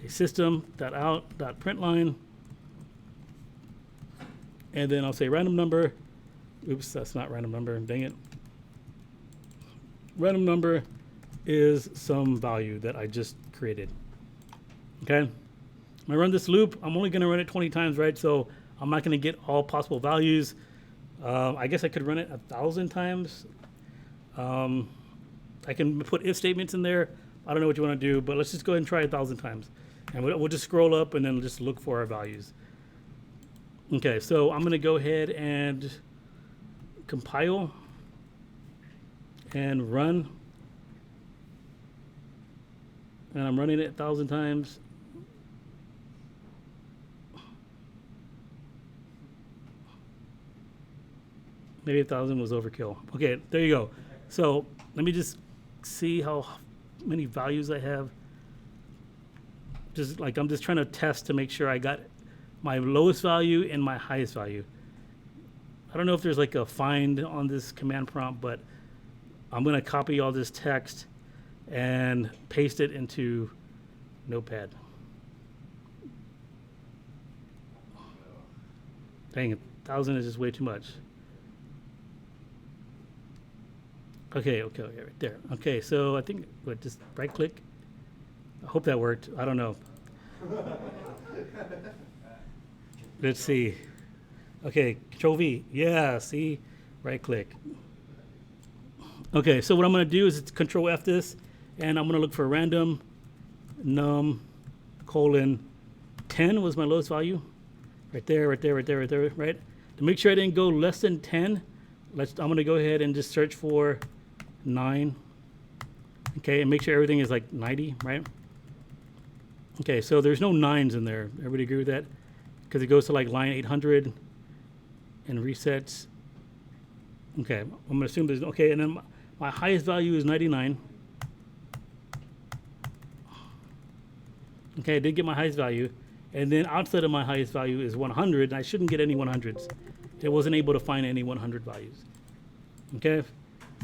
a system.out.println, and then I'll say random number, oops, that's not random number, dang it. Random number is some value that I just created, okay? When I run this loop, I'm only gonna run it 20 times, right? So I'm not gonna get all possible values. I guess I could run it 1,000 times. I can put if statements in there. I don't know what you want to do, but let's just go ahead and try 1,000 times. And we'll just scroll up and then just look for our values. Okay, so I'm going to go ahead and compile and run. And I'm running it 1,000 times. Maybe 1,000 was overkill. Okay, there you go. So let me just see how many values I have. Just like I'm just trying to test to make sure I got my lowest value and my highest value. I don't know if there's like a find on this command prompt, but I'm gonna copy all this text and paste it into Notepad. Dang it, 1,000 is just way too much. Okay, right there. Okay, so I think, what, just right click? I hope that worked. I don't know. Let's see. Okay, Control V. Yeah, see? Right click. Okay, so what I'm gonna do is Control F this, and I'm gonna look for random num colon 10 was my lowest value. Right there, right? To make sure I didn't go less than 10, I'm gonna go ahead and just search for 9. Okay, and make sure everything is like 90, right? Okay, so there's no 9s in there. Everybody agree with that? Because it goes to like line 800 and resets. Okay, I'm gonna assume there's, okay, and then my highest value is 99. Okay, I did get my highest value. And then outside of my highest value is 100, and I shouldn't get any 100s. I wasn't able to find any 100 values. Okay,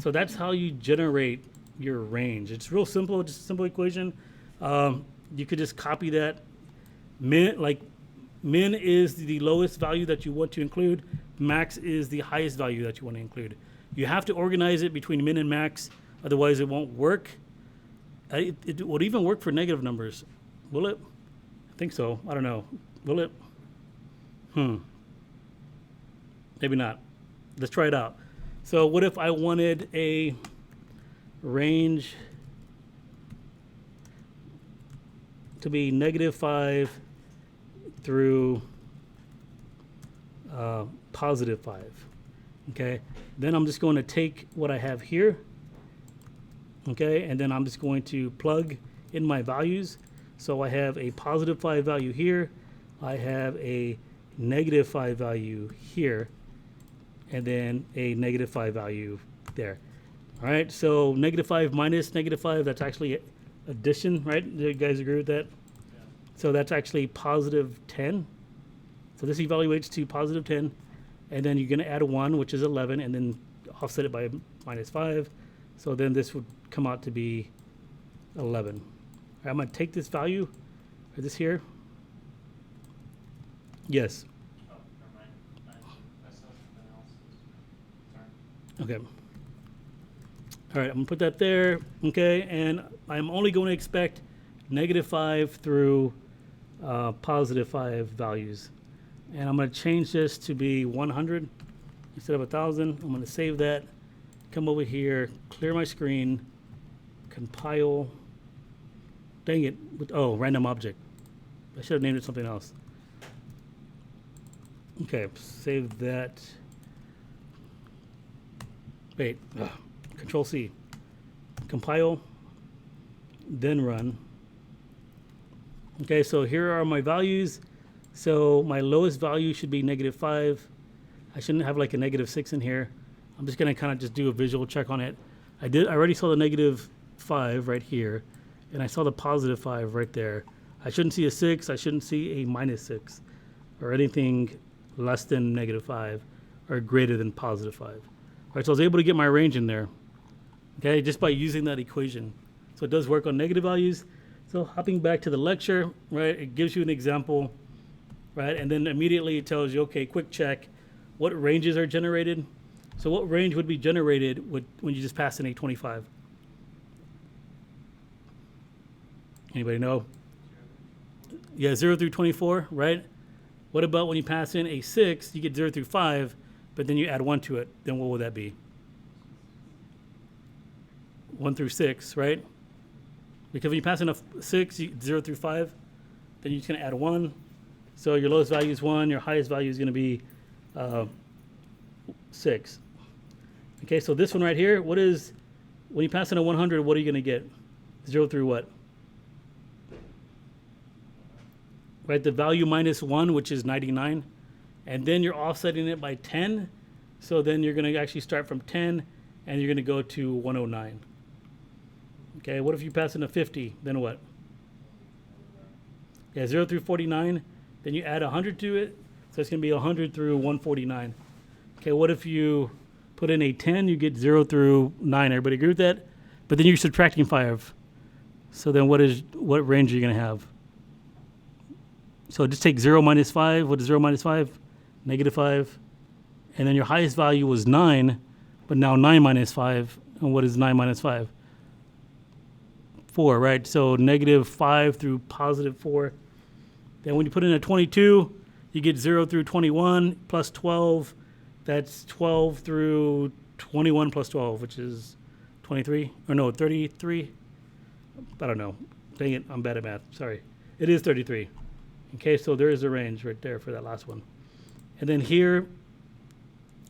so that's how you generate your range. It's real simple, just a simple equation. You could just copy that. Min is the lowest value that you want to include. Max is the highest value that you want to include. You have to organize it between min and max, otherwise it won't work. It would even work for negative numbers. Will it? I think so. I don't know. Will it? Maybe not. Let's try it out. So what if I wanted a range to be -5 through +5? Okay. Then I'm just going to take what I have here. Okay. And then I'm just going to plug in my values. So I have a +5 value here. I have a -5 value here. And then a -5 value there. All right, so -5 minus -5, that's actually addition, right? Do you guys agree with that? Yeah. So that's actually +10. So this evaluates to +10. And then you're gonna add 1, which is 11, and then offset it by -5. So then this would come out to be 11. All right, I'm gonna take this value, or this here. Yes. Oh, never mind. I saw something else. Sorry. Okay. All right, I'm gonna put that there, okay, and I'm only going to expect -5 through +5 values. And I'm going to change this to be 100 instead of 1,000. I'm going to save that. Come over here, clear my screen, compile. Dang it. Oh, random object. I should have named it something else. Okay, save that. Wait, Control C. Compile, then run. Okay, so here are my values. So my lowest value should be -5. I shouldn't have like a -6 in here. I'm just gonna kind of just do a visual check on it. I already saw the -5 right here, and I saw the +5 right there. I shouldn't see a 6, I shouldn't see a -6, or anything less than -5, or greater than +5. All right, so I was able to get my range in there, okay, just by using that equation. So it does work on negative values. So hopping back to the lecture, right, it gives you an example, right, and then immediately it tells you, okay, quick check, what ranges are generated? So what range would be generated when you just pass in a 25? Anybody know? Yeah, 0 through 24, right? What about when you pass in a 6, you get 0 through 5, but then you add 1 to it, then what would that be? 1 through 6, right? Because when you pass in a 6, 0 through 5, then you're just going to add 1. So your lowest value is 1, your highest value is going to be 6. Okay, so this one right here, what is, when you pass in a 100, what are you going to get? 0 through what? Right, the value minus 1, which is 99. And then you're offsetting it by 10. So then you're going to actually start from 10, and you're going to go to 109. Okay, what if you pass in a 50? Then what? Yeah, 0 through 49. Then you add 100 to it. So it's going to be 100 through 149. Okay, what if you put in a 10? You get 0 through 9. Everybody agree with that? But then you're subtracting 5. So then what range are you going to have? So just take 0 minus 5. What is 0 minus 5? -5. And then your highest value was 9, but now 9 minus 5. And what is 9 minus 5? 4, right? So -5 through +4. Then when you put in a 22, you get 0 through 21 plus 12. That's 12 through 21 plus 12, which is 23. Or no, 33. I don't know. Dang it, I'm bad at math. Sorry. It is 33. Okay, so there is a range right there for that last one. And then here,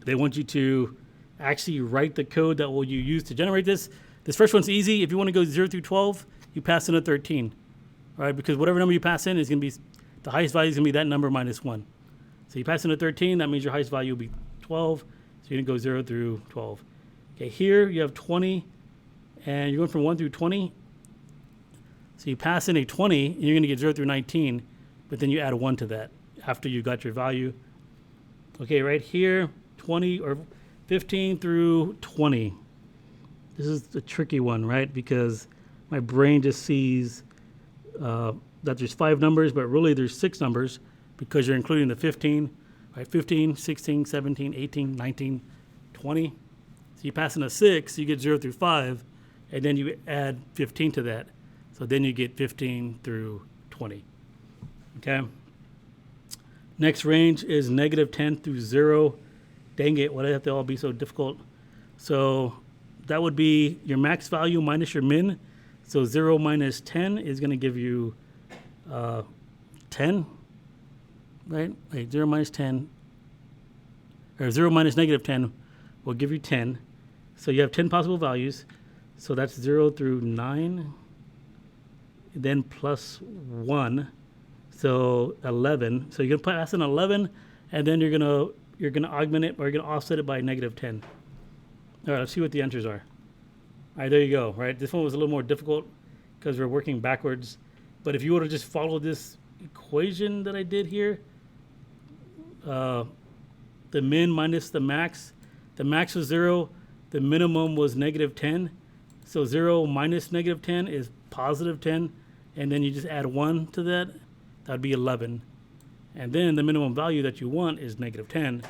they want you to actually write the code that will you use to generate this. This first one's easy. If you want to go 0 through 12, you pass in a 13. All right, because whatever number you pass in is going to be, the highest value is going to be that number minus 1. So you pass in a 13, that means your highest value will be 12. So you're going to go 0 through 12. Okay, here you have 20, and you're going from 1 through 20. So you pass in a 20, and you're going to get 0 through 19, but then you add 1 to that after you got your value. Okay, right here, 20 or 15 through 20. This is the tricky one, right? Because my brain just sees that there's 5 numbers, but really there's 6 numbers because you're including the 15, right? 15, 16, 17, 18, 19, 20. So you pass in a 6, you get 0 through 5, and then you add 15 to that. So then you get 15 through 20. Okay. Next range is -10 through 0. Dang it, why do they have to all be so difficult? So that would be your max value minus your min. So 0 minus 10 is going to give you 10, right? Wait, 0 minus 10, or 0 minus -10 will give you 10. So you have 10 possible values. So that's 0 through 9, then plus 1. So 11. So you're gonna pass in 11, and then you're gonna augment it, or you're gonna offset it by -10. All right, let's see what the answers are. All right, there you go. Right, this one was a little more difficult because we're working backwards. But if you were to just follow this equation that I did here, the min minus the max was 0, the minimum was -10. So 0 minus -10 is +10, and then you just add 1 to that. That'd be 11. And then the minimum value that you want is -10.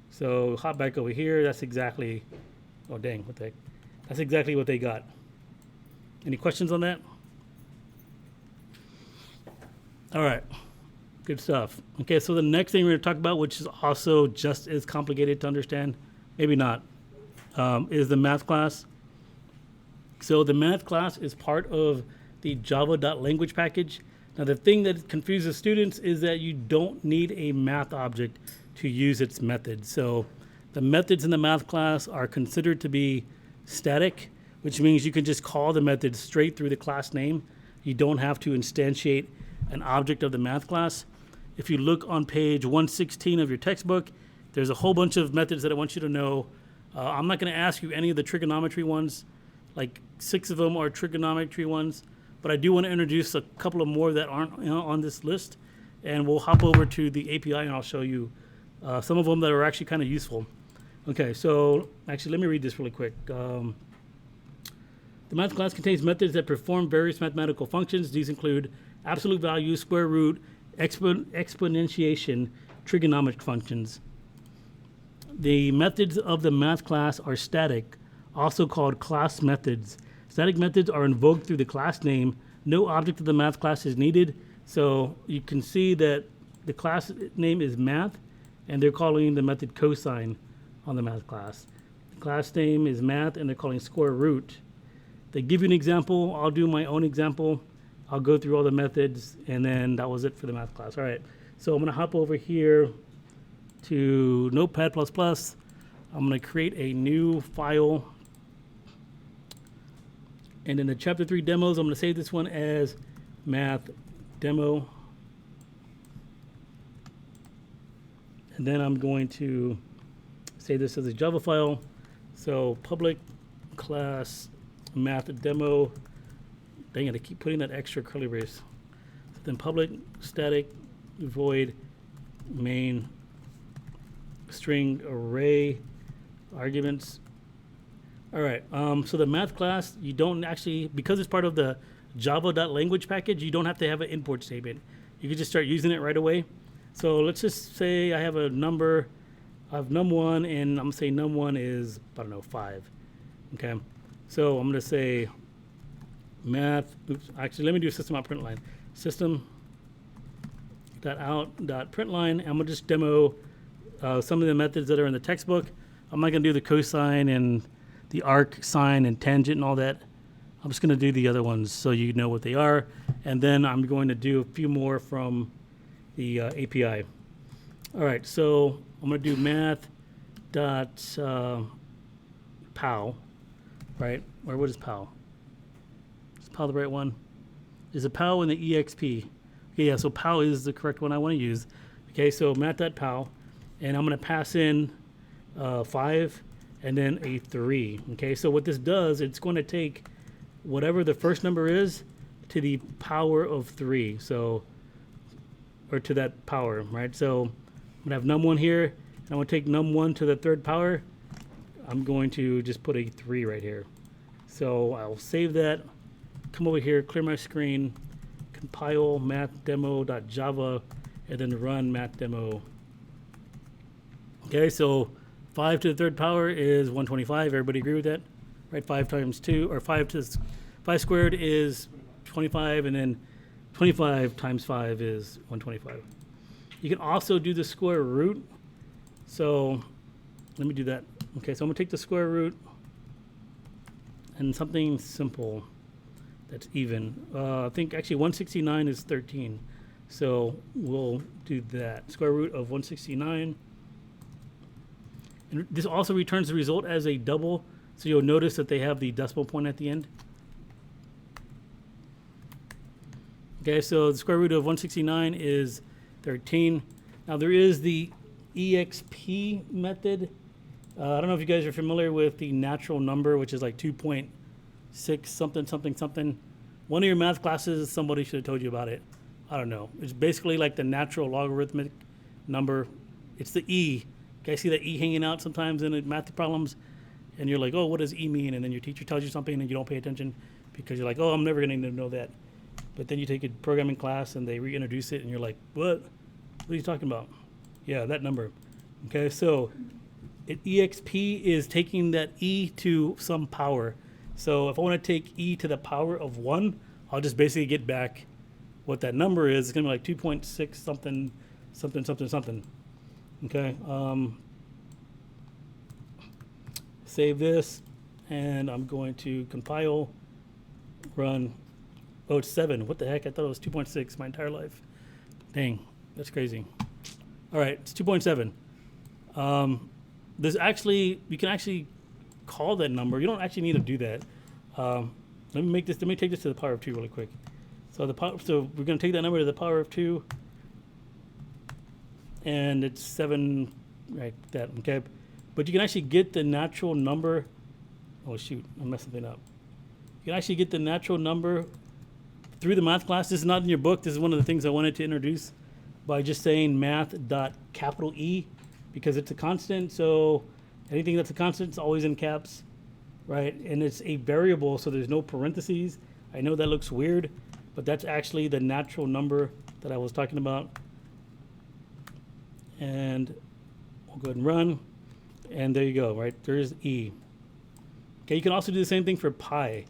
So hop back over here. That's exactly, oh dang, what the heck? That's exactly what they got. Any questions on that? All right, Good stuff. Okay, so the next thing we're going to talk about, which is also just as complicated to understand, maybe not, is the math class. So the math class is part of the Java.language package. Now the thing that confuses students is that you don't need a math object to use its methods. So the methods in the math class are considered to be static, which means you can just call the method straight through the class name. You don't have to instantiate an object of the math class. If you look on page 116 of your textbook, there's a whole bunch of methods that I want you to know. I'm not going to ask you any of the trigonometry ones, like 6 of them are trigonometry ones, but I do want to introduce a couple of more that aren't on this list, and we'll hop over to the API and I'll show you some of them that are actually kind of useful. Okay, so actually let me read this really quick. The math class contains methods that perform various mathematical functions. These include absolute value, square root, exponentiation, trigonometric functions. The methods of the math class are static, also called class methods. Static methods are invoked through the class name. No object of the math class is needed. So you can see that the class name is math, and they're calling the method cosine on the math class. The class name is math, and they're calling square root. They give you an example. I'll do my own example. I'll go through all the methods, and then that was it for the math class. All right, so I'm going to hop over here to Notepad++. I'm going to create a new file. And in the Chapter 3 demos, I'm going to save this one as math demo. And then I'm going to save this as a Java file. So public class math demo. Dang it, I keep putting that extra curly brace. So then public static void main string array arguments. All right, so the math class, you don't actually, because it's part of the Java.language package, you don't have to have an import statement. You can just start using it right away. So let's just say I have a number, I have num1, and I'm gonna say num1 is, I don't know, 5. Okay, so I'm gonna say math, oops, actually let me do system.println. System.out.println. I'm gonna just demo some of the methods that are in the textbook. I'm not gonna do the cosine and the arc, sine, and tangent and all that. I'm just gonna do the other ones so you know what they are. And then I'm going to do a few more from the API. All right, so I'm gonna do math.pow, right? Or what is pow? Is pow the right one? Is it pow in the EXP? Okay, yeah, so pow is the correct one I wanna use. Okay, so math.pow, and I'm gonna pass in 5 and then a 3. Okay, so what this does, it's going to take whatever the first number is to the power of 3. So, or to that power, right? So I'm gonna have num1 here, and I'm gonna take num1 to the 3rd power. I'm going to just put a 3 right here. So I'll save that, come over here, clear my screen, compile mathdemo.java, and then run mathdemo. Okay, so 5 to the 3rd power is 125. Everybody agree with that? Right, 5 times 2, or 5 squared is 25, and then 25 times 5 is 125. You can also do the square root. So let me do that. Okay, so I'm gonna take the square root and something simple that's even. I think actually 169 is 13. So we'll do that. Square root of 169. And this also returns the result as a double, so you'll notice that they have the decimal point at the end. Okay, so the square root of 169 is 13. Now there is the EXP method. I don't know if you guys are familiar with the natural number, which is like 2.6 something, something, something. One of your math classes, somebody should have told you about it. I don't know. It's basically like the natural logarithmic number. It's the E. Okay, I see that E hanging out sometimes in the math problems, and you're like, oh, what does E mean? And then your teacher tells you something and you don't pay attention because you're like, oh, I'm never going to know that. But then you take a programming class and they reintroduce it and you're like, what? What are you talking about? Yeah, that number. Okay, so EXP is taking that E to some power. So if I want to take E to the power of 1, I'll just basically get back what that number is, it's going to be like 2.6 something, something, something, something. Okay. Save this, and I'm going to compile, run. Oh, it's 7. What the heck? I thought it was 2.6 my entire life. Dang, that's crazy. All right, it's 2.7. There's actually, you can actually call that number. You don't actually need to do that. Let me take this to the power of 2 really quick. So we're going to take that number to the power of 2, and it's 7, right? That, okay. But you can actually get the natural number. Oh shoot, I messed something up. You can actually get the natural number through the math class. This is not in your book. This is one of the things I wanted to introduce by just saying math.capital E, because it's a constant. So anything that's a constant is always in caps, right? And it's a variable, so there's no parentheses. I know that looks weird, but that's actually the natural number that I was talking about. And we'll go ahead and run. And there you go, right? There's E. Okay, you can also do the same thing for pi.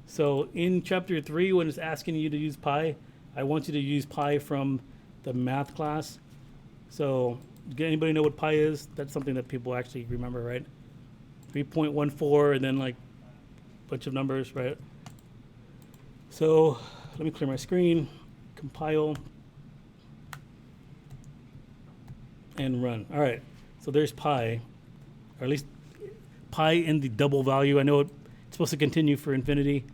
So in chapter 3, when it's asking you to use pi, I want you to use pi from the math class. So does anybody know what pi is? That's something that people actually remember, right? 3.14 and then like a bunch of numbers, right? So let me clear my screen, compile, and run. All right, so there's pi, or at least pi in the double value. I know it's supposed to continue for infinity,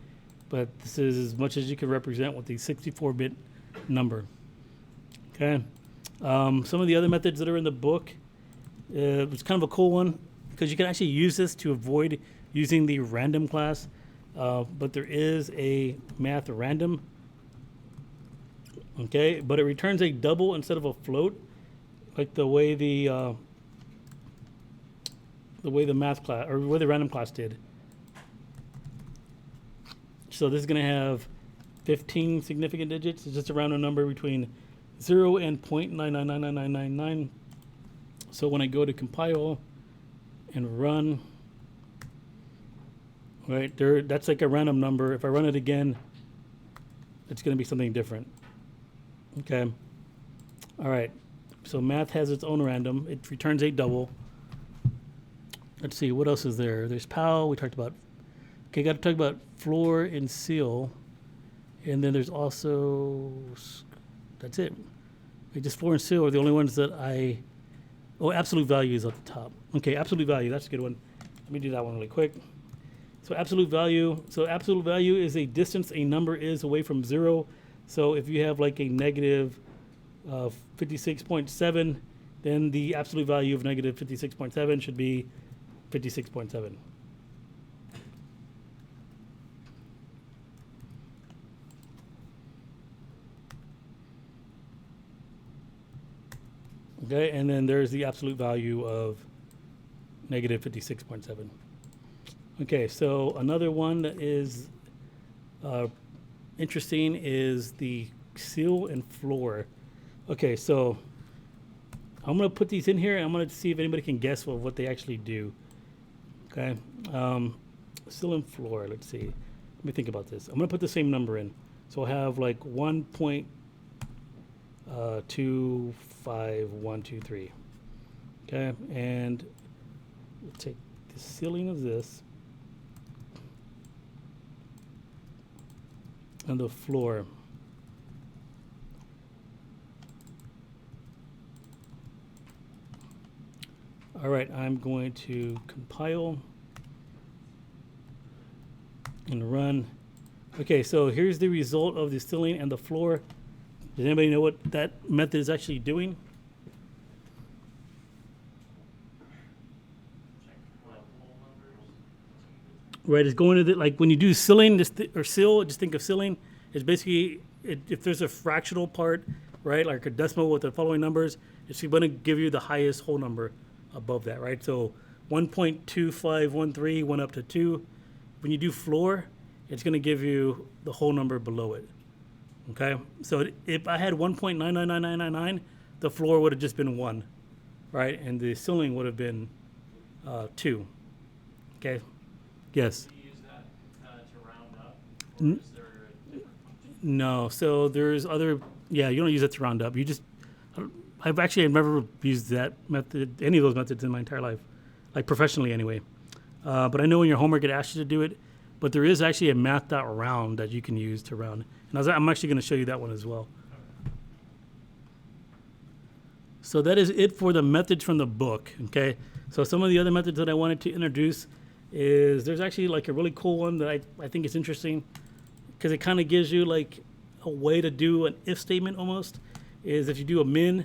but this is as much as you can represent with the 64-bit number. Okay. Some of the other methods that are in the book, it's kind of a cool one because you can actually use this to avoid using the random class, but there is a math random. Okay, but it returns a double instead of a float, like the way the math class or the way the random class did. So this is going to have 15 significant digits. It's just a random number between 0 and 0.9999999. So when I go to compile and run, right there, that's like a random number. If I run it again, it's going to be something different. Okay. All right. So math has its own random. It returns a double. Let's see, what else is there? There's PAL, we talked about. Okay, got to talk about floor and seal. And then there's also, that's it. Okay, just floor and seal are the only ones that absolute value is at the top. Okay, absolute value, that's a good one. Let me do that one really quick. So absolute value is a distance a number is away from 0. So if you have like a negative 56.7, then the absolute value of negative 56.7 should be 56.7. Okay, and then there's the absolute value of negative 56.7. Okay, so another one that is interesting is the seal and floor. Okay, so I'm going to put these in here, and I'm going to see if anybody can guess what they actually do. Okay, seal and floor, let's see. Let me think about this. I'm going to put the same number in. So I'll have like 1.25123. Okay, and we'll take the sealing of this and the floor. All right, I'm going to compile and run. Okay, so here's the result of the ceiling and the floor. Does anybody know what that method is actually doing? Check multiple numbers. Right, it's going to the, like when you do ceiling or seal, just think of ceiling. It's basically, if there's a fractional part, right, like a decimal with the following numbers, it's going to give you the highest whole number above that, right? So 1.2513 went up to 2. When you do floor, it's going to give you the whole number below it. Okay, so if I had 1.999999, the floor would have just been 1, right? And the ceiling would have been 2. Okay, yes. Do you use that to round up, or N- is there a different function? No, so there's other, yeah, you don't use it to round up. You just, I've never used that method, any of those methods in my entire life, like professionally anyway. But I know in your homework it asks you to do it, but there is actually a math.round that you can use to round. And I'm actually going to show you that one as well. So that is it for the methods from the book, okay? So some of the other methods that I wanted to introduce is there's actually like a really cool one that I think is interesting because it kind of gives you like a way to do an if statement almost, is if you do a min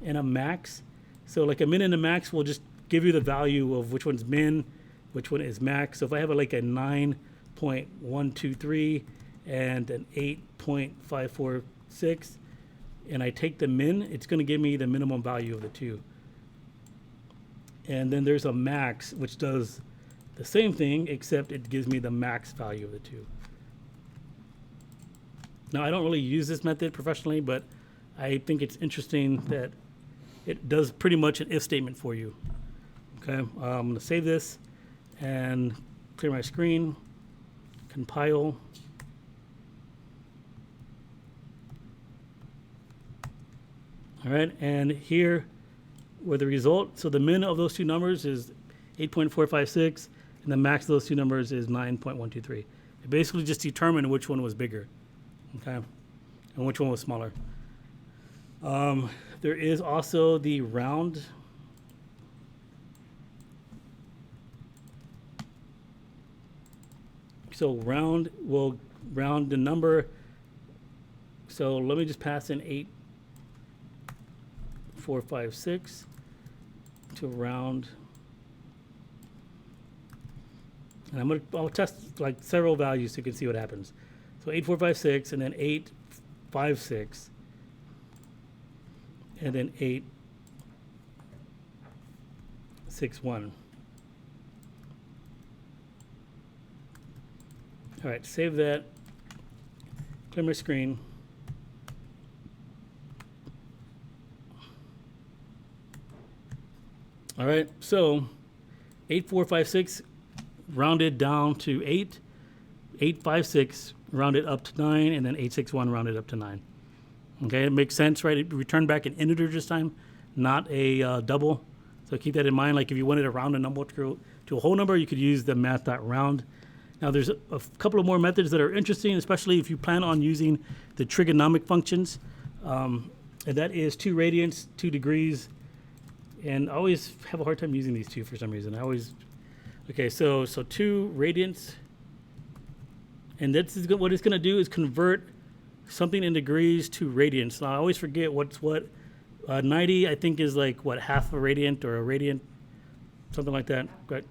and a max. So like a min and a max will just give you the value of which one's min, which one is max. So if I have like a 9.123 and an 8.546, and I take the min, it's going to give me the minimum value of the two. And then there's a max, which does the same thing, except it gives me the max value of the two. Now, I don't really use this method professionally, but I think it's interesting that it does pretty much an if statement for you. Okay, I'm going to save this and clear my screen, compile. All right, and here with the result, so the min of those two numbers is 8.456, and the max of those two numbers is 9.123. It basically just determined which one was bigger, okay, and which one was smaller. There is also the round. So round will round the number. So let me just pass in 8.456 to round. And I'll test like several values so you can see what happens. So 8.456 and then 8.56 and then 8.61. All right, save that, clear my screen. All right, so 8.456 rounded down to 8, 8.56 rounded up to 9, and then 8.61 rounded up to 9. Okay, it makes sense, right? It returned back an integer this time, not a double. So keep that in mind. Like if you wanted to round a number to a whole number, you could use the math.round. Now there's a couple of more methods that are interesting, especially if you plan on using the trigonomic functions. And that is 2 radians, 2 degrees. And I always have a hard time using these two for some reason. Okay, so 2 radians. And that's what it's going to do is convert something in degrees to radians. Now I always forget what's what. 90, I think, is like, what, half a radiant or a radiant? Something like that. Right?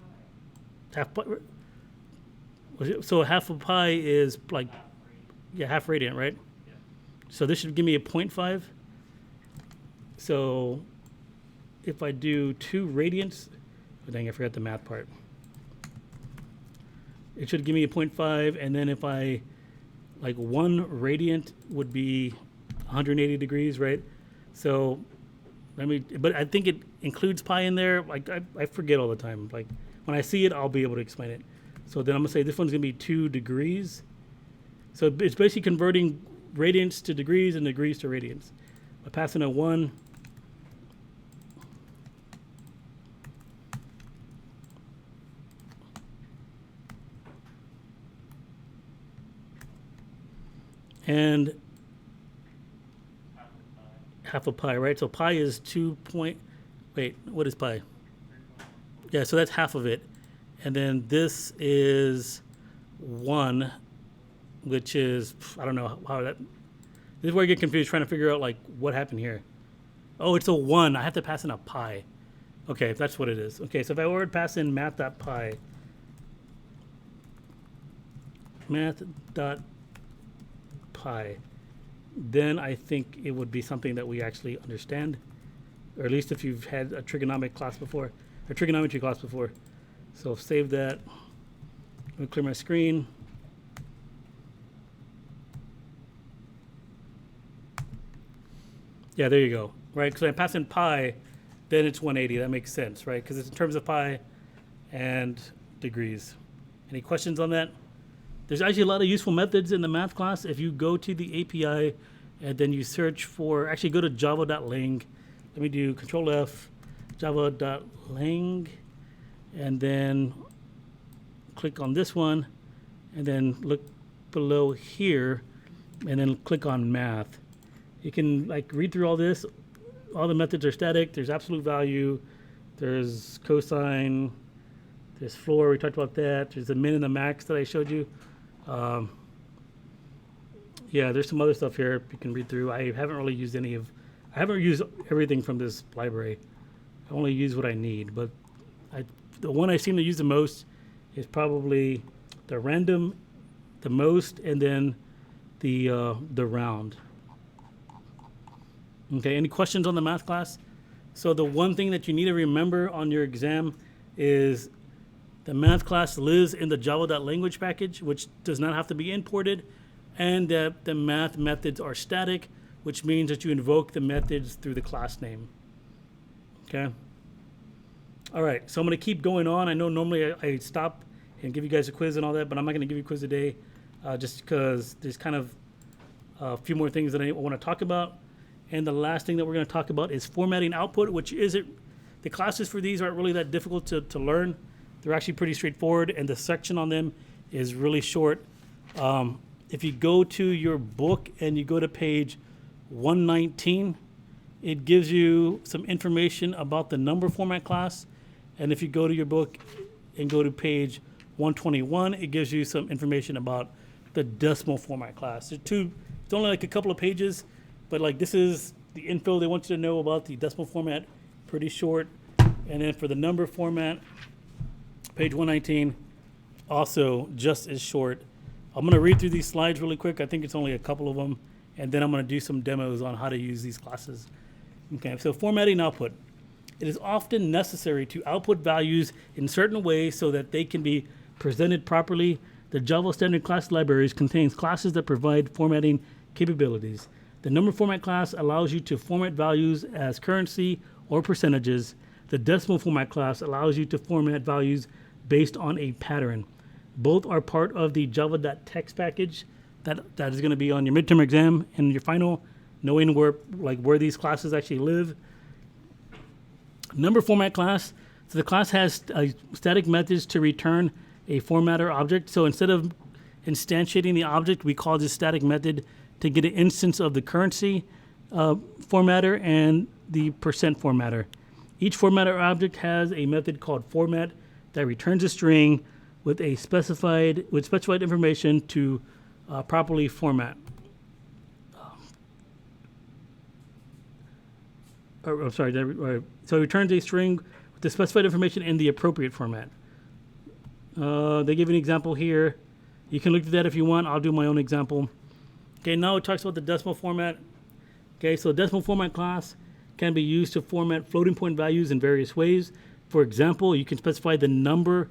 So half a pi is like, yeah, half radiant, right? Yeah. So this should give me a 0.5. So if I do 2 radiants, oh dang, I forgot the math part. It should give me a 0.5, and then if I, like 1 radiant would be 180 degrees, right? So, but I think it includes pi in there. Like I forget all the time. Like when I see it, I'll be able to explain it. So then I'm gonna say this one's gonna be 2 degrees. So it's basically converting radians to degrees and degrees to radians. By passing a 1. And half a pi, right? So pi is 2 point, wait, what is pi? Yeah, so that's half of it. And then this is 1, which is, I don't know how that, this is where I get confused trying to figure out like what happened here. Oh, it's a 1. I have to pass in a pi. Okay, that's what it is. Okay, so if I were to pass in math.pi, then I think it would be something that we actually understand, or at least if you've had a trigonometry class before. So save that. I'm gonna clear my screen. Yeah, there you go. Right, because I pass in pi, then it's 180. That makes sense, right? Because it's in terms of pi and degrees. Any questions on that? There's actually a lot of useful methods in the math class. If you go to the API and then you search for, actually go to java.lang. Let me do Control F, java.lang, and then click on this one, and then look below here, and then click on math. You can like read through all this. All the methods are static. There's absolute value. There's cosine. There's floor. We talked about that. There's the min and the max that I showed you. Yeah, there's some other stuff here you can read through. I haven't really used I haven't used everything from this library. I only use what I need, but the one I seem to use the most is probably the random, the most, and then the round. Okay, any questions on the math class? So the one thing that you need to remember on your exam is the math class lives in the java.language package, which does not have to be imported, and that the math methods are static, which means that you invoke the methods through the class name. Okay? All right, so I'm going to keep going on. I know normally I stop and give you guys a quiz and all that, but I'm not going to give you a quiz today just because there's kind of a few more things that I want to talk about. And the last thing that we're going to talk about is formatting output, which isn't, the classes for these aren't really that difficult to learn. They're actually pretty straightforward, and the section on them is really short. If you go to your book and you go to page 119, it gives you some information about the NumberFormat class. And if you go to your book and go to page 121, it gives you some information about the DecimalFormat class. It's only like a couple of pages, but like this is the info they want you to know about the DecimalFormat, pretty short. And then for the NumberFormat, page 119, also just as short. I'm going to read through these slides really quick. I think it's only a couple of them. And then I'm going to do some demos on how to use these classes. Okay, so formatting output. It is often necessary to output values in certain ways so that they can be presented properly. The Java Standard Class Libraries contains classes that provide formatting capabilities. The NumberFormat class allows you to format values as currency or percentages. The DecimalFormat class allows you to format values based on a pattern. Both are part of the java.text package that is going to be on your midterm exam and your final, knowing where these classes actually live. NumberFormat class. So the class has static methods to return a formatter object. So instead of instantiating the object, we call this static method to get an instance of the currency formatter and the percent formatter. Each formatter object has a method called format that returns a string with specified information to properly format. So it returns a string with the specified information in the appropriate format. They give an example here. You can look at that if you want. I'll do my own example. Okay, now it talks about the DecimalFormat. Okay, so DecimalFormat class can be used to format floating point values in various ways. For example, you can specify the number.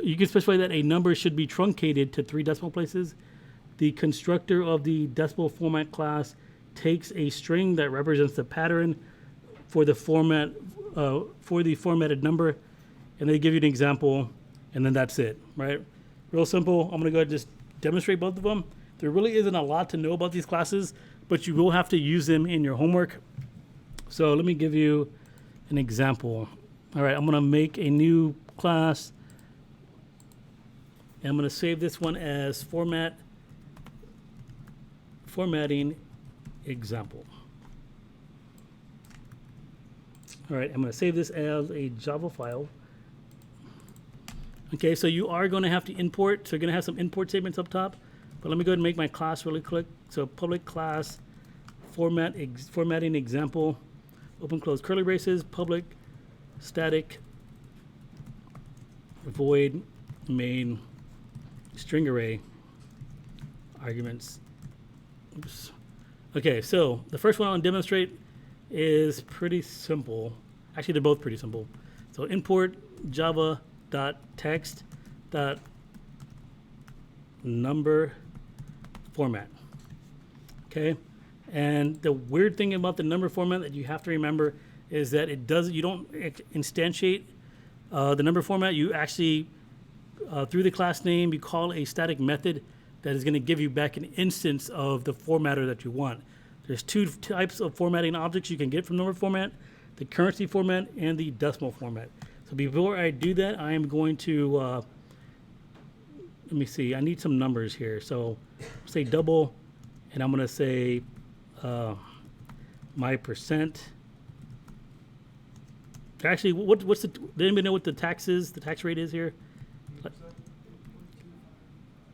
You can specify that a number should be truncated to 3 decimal places. The constructor of the DecimalFormat class takes a string that represents the pattern for the formatted number, and they give you an example, and then that's it, right? Real simple. I'm going to go ahead and just demonstrate both of them. There really isn't a lot to know about these classes, but you will have to use them in your homework. So let me give you an example. All right, I'm going to make a new class, and I'm going to save this one as formatting example. All right, I'm going to save this as a Java file. Okay, so you are going to have to import. So you're going to have some import statements up top. But let me go ahead and make my class really quick. So public class formatting example, open close curly braces, public static void main string array arguments. Oops. Okay, so the first one I'll demonstrate is pretty simple. Actually, they're both pretty simple. So import java.text.numberFormat. Okay, and the weird thing about the NumberFormat that you have to remember is that you don't instantiate the NumberFormat. You actually through the class name, you call a static method that is going to give you back an instance of the formatter that you want. There's two types of formatting objects you can get from number format, the currency format and the decimal format. So before I do that, I am going to, let me see, I need some numbers here. So say double, and I'm going to say my percent. Actually, what's the, does anybody know what the tax rate is here?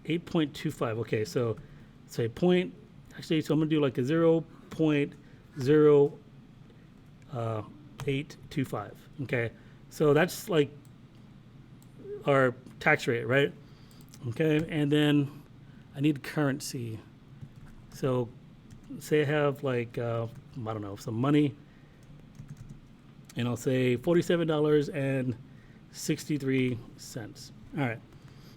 8.25. Okay, so say point. Actually, so I'm gonna do like a 0.0825. Okay, so that's like our tax rate, right? Okay, and then I need currency. So say I have like I don't know, some money, and I'll say $47.63.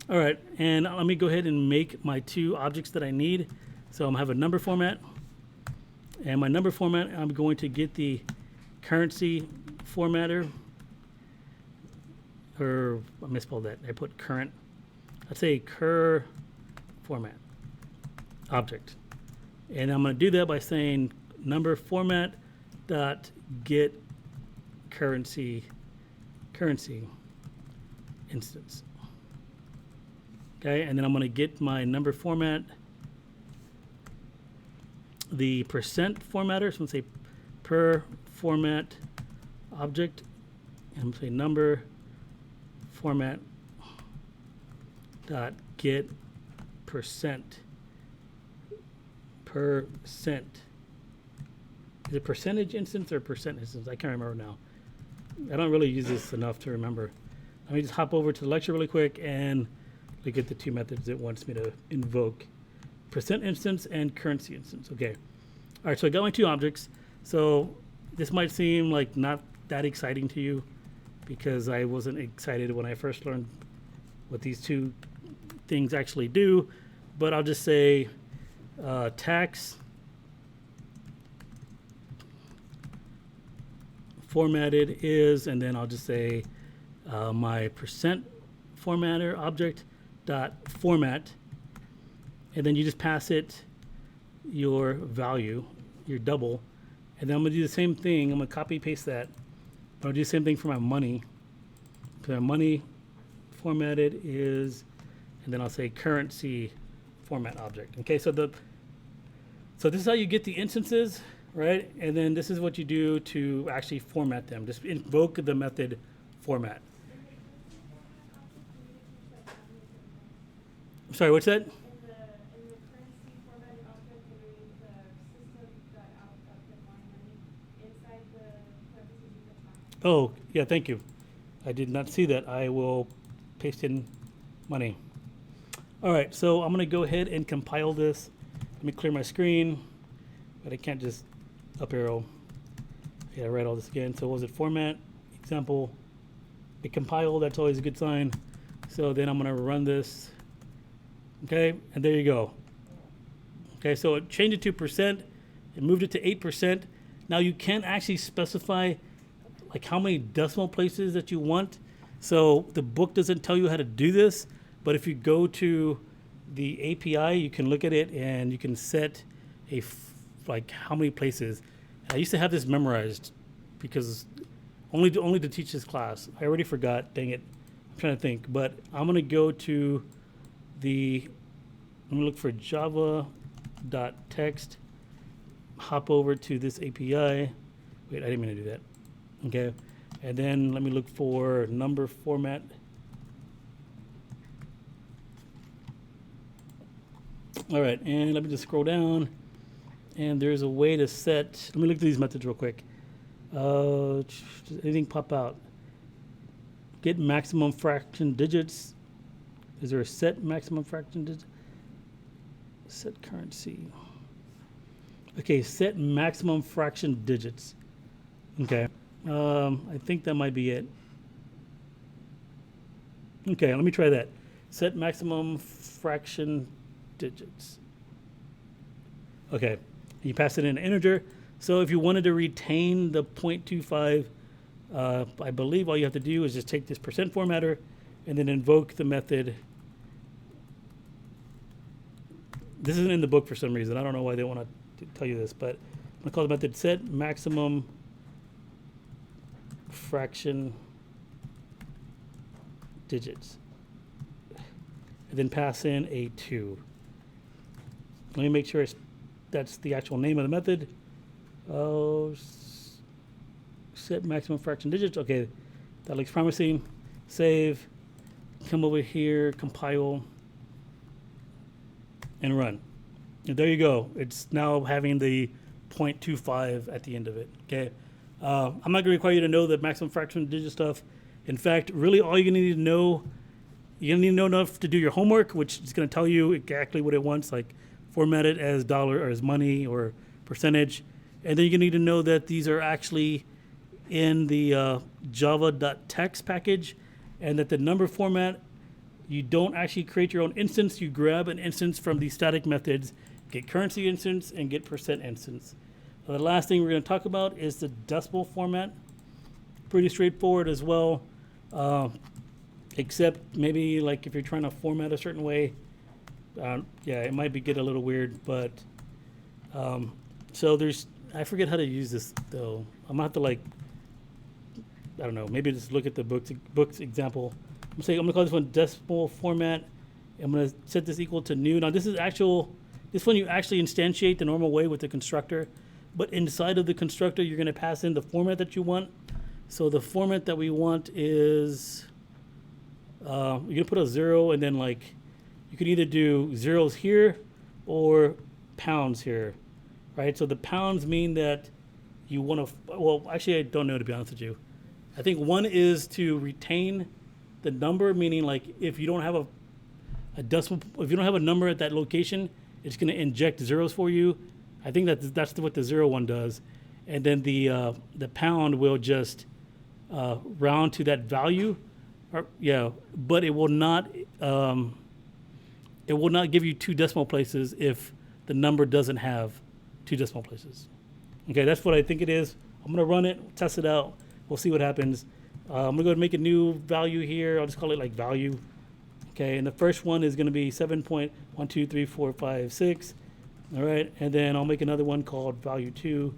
All right, and let me go ahead and make my two objects that I need. So I'm gonna have a number format, and my number format, I'm going to get the currency formatter, or I misspelled that. I put current. Let's say cur format object, and I'm gonna do that by saying number format dot get currency instance. Okay, and then I'm going to get my number format, the percent formatter. So I'm going to say per format object, and I'm going to say number format dot get percent. Is it percentage instance or percent instance? I can't remember now. I don't really use this enough to remember. Let me just hop over to the lecture really quick and look at the two methods it wants me to invoke. Percent instance and currency instance. Okay. All right, so I got my two objects. So this might seem like not that exciting to you because I wasn't excited when I first learned what these two things actually do, but I'll just say tax formatted is, and then I'll just say my percent formatter object dot format, and then you just pass it your value, your double, and then I'm gonna do the same thing. I'm gonna copy paste that. I'm gonna do the same thing for my money. So my money formatted is, and then I'll say currency format object. Okay, so this is how you get the instances, right? And then this is what you do to actually format them. Just invoke the method format. Sorry, what's that? In the currency formatting object, you need the system.out.println inside the parentheses you put time. Oh, yeah, thank you. I did not see that. I will paste in money. All right, so I'm going to go ahead and compile this. Let me clear my screen, but I can't just up arrow. I gotta write all this again. So what was it? Format, example, it compiled. That's always a good sign. So then I'm going to run this. Okay, and there you go. Okay, so it changed it to percent. It moved it to 8%. Now you can actually specify like how many decimal places that you want. So the book doesn't tell you how to do this, but if you go to the API, you can look at it and you can set like how many places. I used to have this memorized because only to teach this class. I already forgot. Dang it! I'm trying to think, but I'm gonna go to I'm gonna look for java.text, hop over to this API. Wait, I didn't mean to do that. Okay, and then let me look for number format. All right, and let me just scroll down, and there's a way to set, let me look at these methods real quick. Does anything pop out? Get maximum fraction digits. Is there a set maximum fraction digit? Set currency. Okay, set maximum fraction digits. Okay, I think that might be it. Okay, let me try that. Set maximum fraction digits. Okay, you pass it in an integer. So if you wanted to retain the 0.25, I believe all you have to do is just take this percent formatter and then invoke the method. This isn't in the book for some reason. I don't know why they want to tell you this, but I'm gonna call the method set maximum fraction digits, and then pass in a 2. Let me make sure that's the actual name of the method. Oh, set maximum fraction digits. Okay, that looks promising. Save. Come over here, compile, and run. And there you go. It's now having the 0.25 at the end of it. Okay. I'm not going to require you to know the maximum fraction digit stuff. In fact, really all you're going to need to know, you're going to need to know enough to do your homework, which is going to tell you exactly what it wants, like format it as dollar or as money or percentage. And then you're going to need to know that these are actually in the java.text package, and that the number format, you don't actually create your own instance. You grab an instance from the static methods, get currency instance, and get percent instance. The last thing we're going to talk about is the decimal format. Pretty straightforward as well, except maybe like if you're trying to format a certain way, yeah, it might get a little weird. But so I forget how to use this though. I'm gonna have to like, I don't know, maybe just look at the books example. I'm gonna call this one decimal format. I'm gonna set this equal to new. Now this one you actually instantiate the normal way with the constructor, but inside of the constructor you're gonna pass in the format that you want. So the format that we want is, you're gonna put a 0, and then like, you can either do zeros here or pounds here, right? So the pounds mean that you want to, well, actually I don't know, to be honest with you. I think one is to retain the number, meaning like if you don't have a decimal, if you don't have a number at that location, it's going to inject zeros for you. I think that's what the 0 one does, and then the pound will just round to that value, but it will not give you 2 decimal places if the number doesn't have 2 decimal places. Okay, that's what I think it is. I'm going to run it, test it out. We'll see what happens. I'm going to go and make a new value here. I'll just call it like value. Okay, and the first one is going to be 7.1234556. All right, and then I'll make another one called value 2.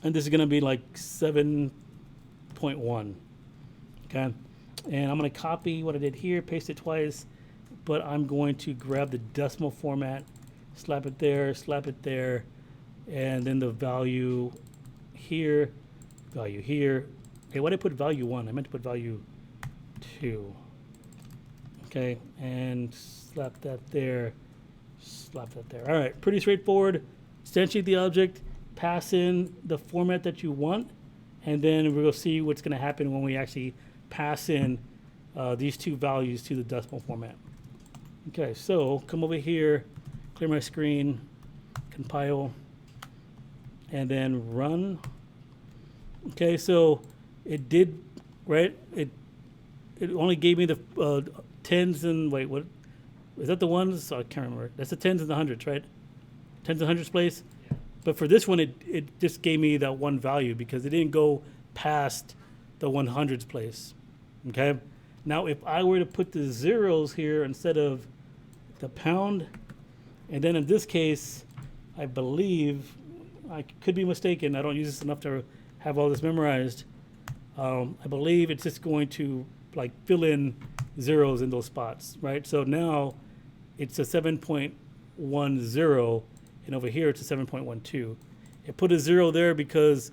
And this is going to be like 7.1. Okay, and I'm going to copy what I did here, paste it twice, but I'm going to grab the decimal format, slap it there, and then the value here. Okay, why did I put value 1? I meant to put value 2. Okay, and slap that there. All right, pretty straightforward. Instantiate the object, pass in the format that you want, and then we'll see what's going to happen when we actually pass in these 2 values to the decimal format. Okay, so come over here, clear my screen, compile, and then run. Okay, so it did, right? It only gave me the tens and, wait, what? Is that the ones? Oh, I can't remember. That's the tens and the hundreds, right? Tens and hundreds place. Yeah. But for this one, it just gave me that one value because it didn't go past the 100s place. Okay? Now, if I were to put the zeros here instead of the pound, and then in this case, I believe, I could be mistaken, I don't use this enough to have all this memorized. I believe it's just going to like fill in zeros in those spots, right? So now it's a 7.10, and over here it's a 7.12. It put a 0 there because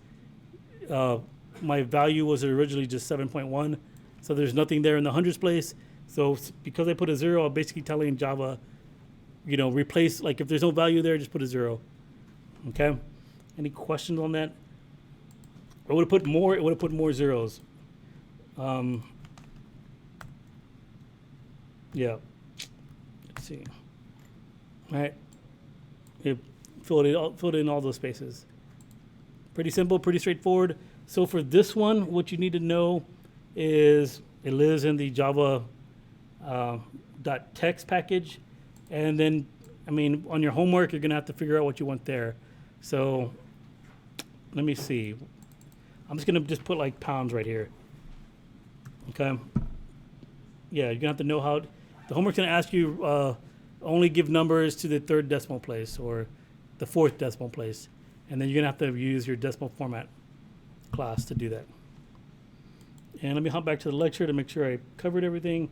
my value was originally just 7.1, so there's nothing there in the hundreds place. So because I put a 0, I'm basically telling Java, replace, like if there's no value there, just put a 0. Okay? Any questions on that? I would have put more. It would have put more zeros. Yeah. Let's see. All right. It filled in all those spaces. Pretty simple, pretty straightforward. So for this one, what you need to know is it lives in the Java .text package, and then, on your homework, you're gonna have to figure out what you want there. So let me see. I'm just gonna put like pounds right here. Okay, Yeah, you're gonna have to know how. The homework's gonna ask you only give numbers to the third decimal place or the fourth decimal place, and then you're gonna have to use your decimal format class to do that. And let me hop back to the lecture to make sure I covered everything.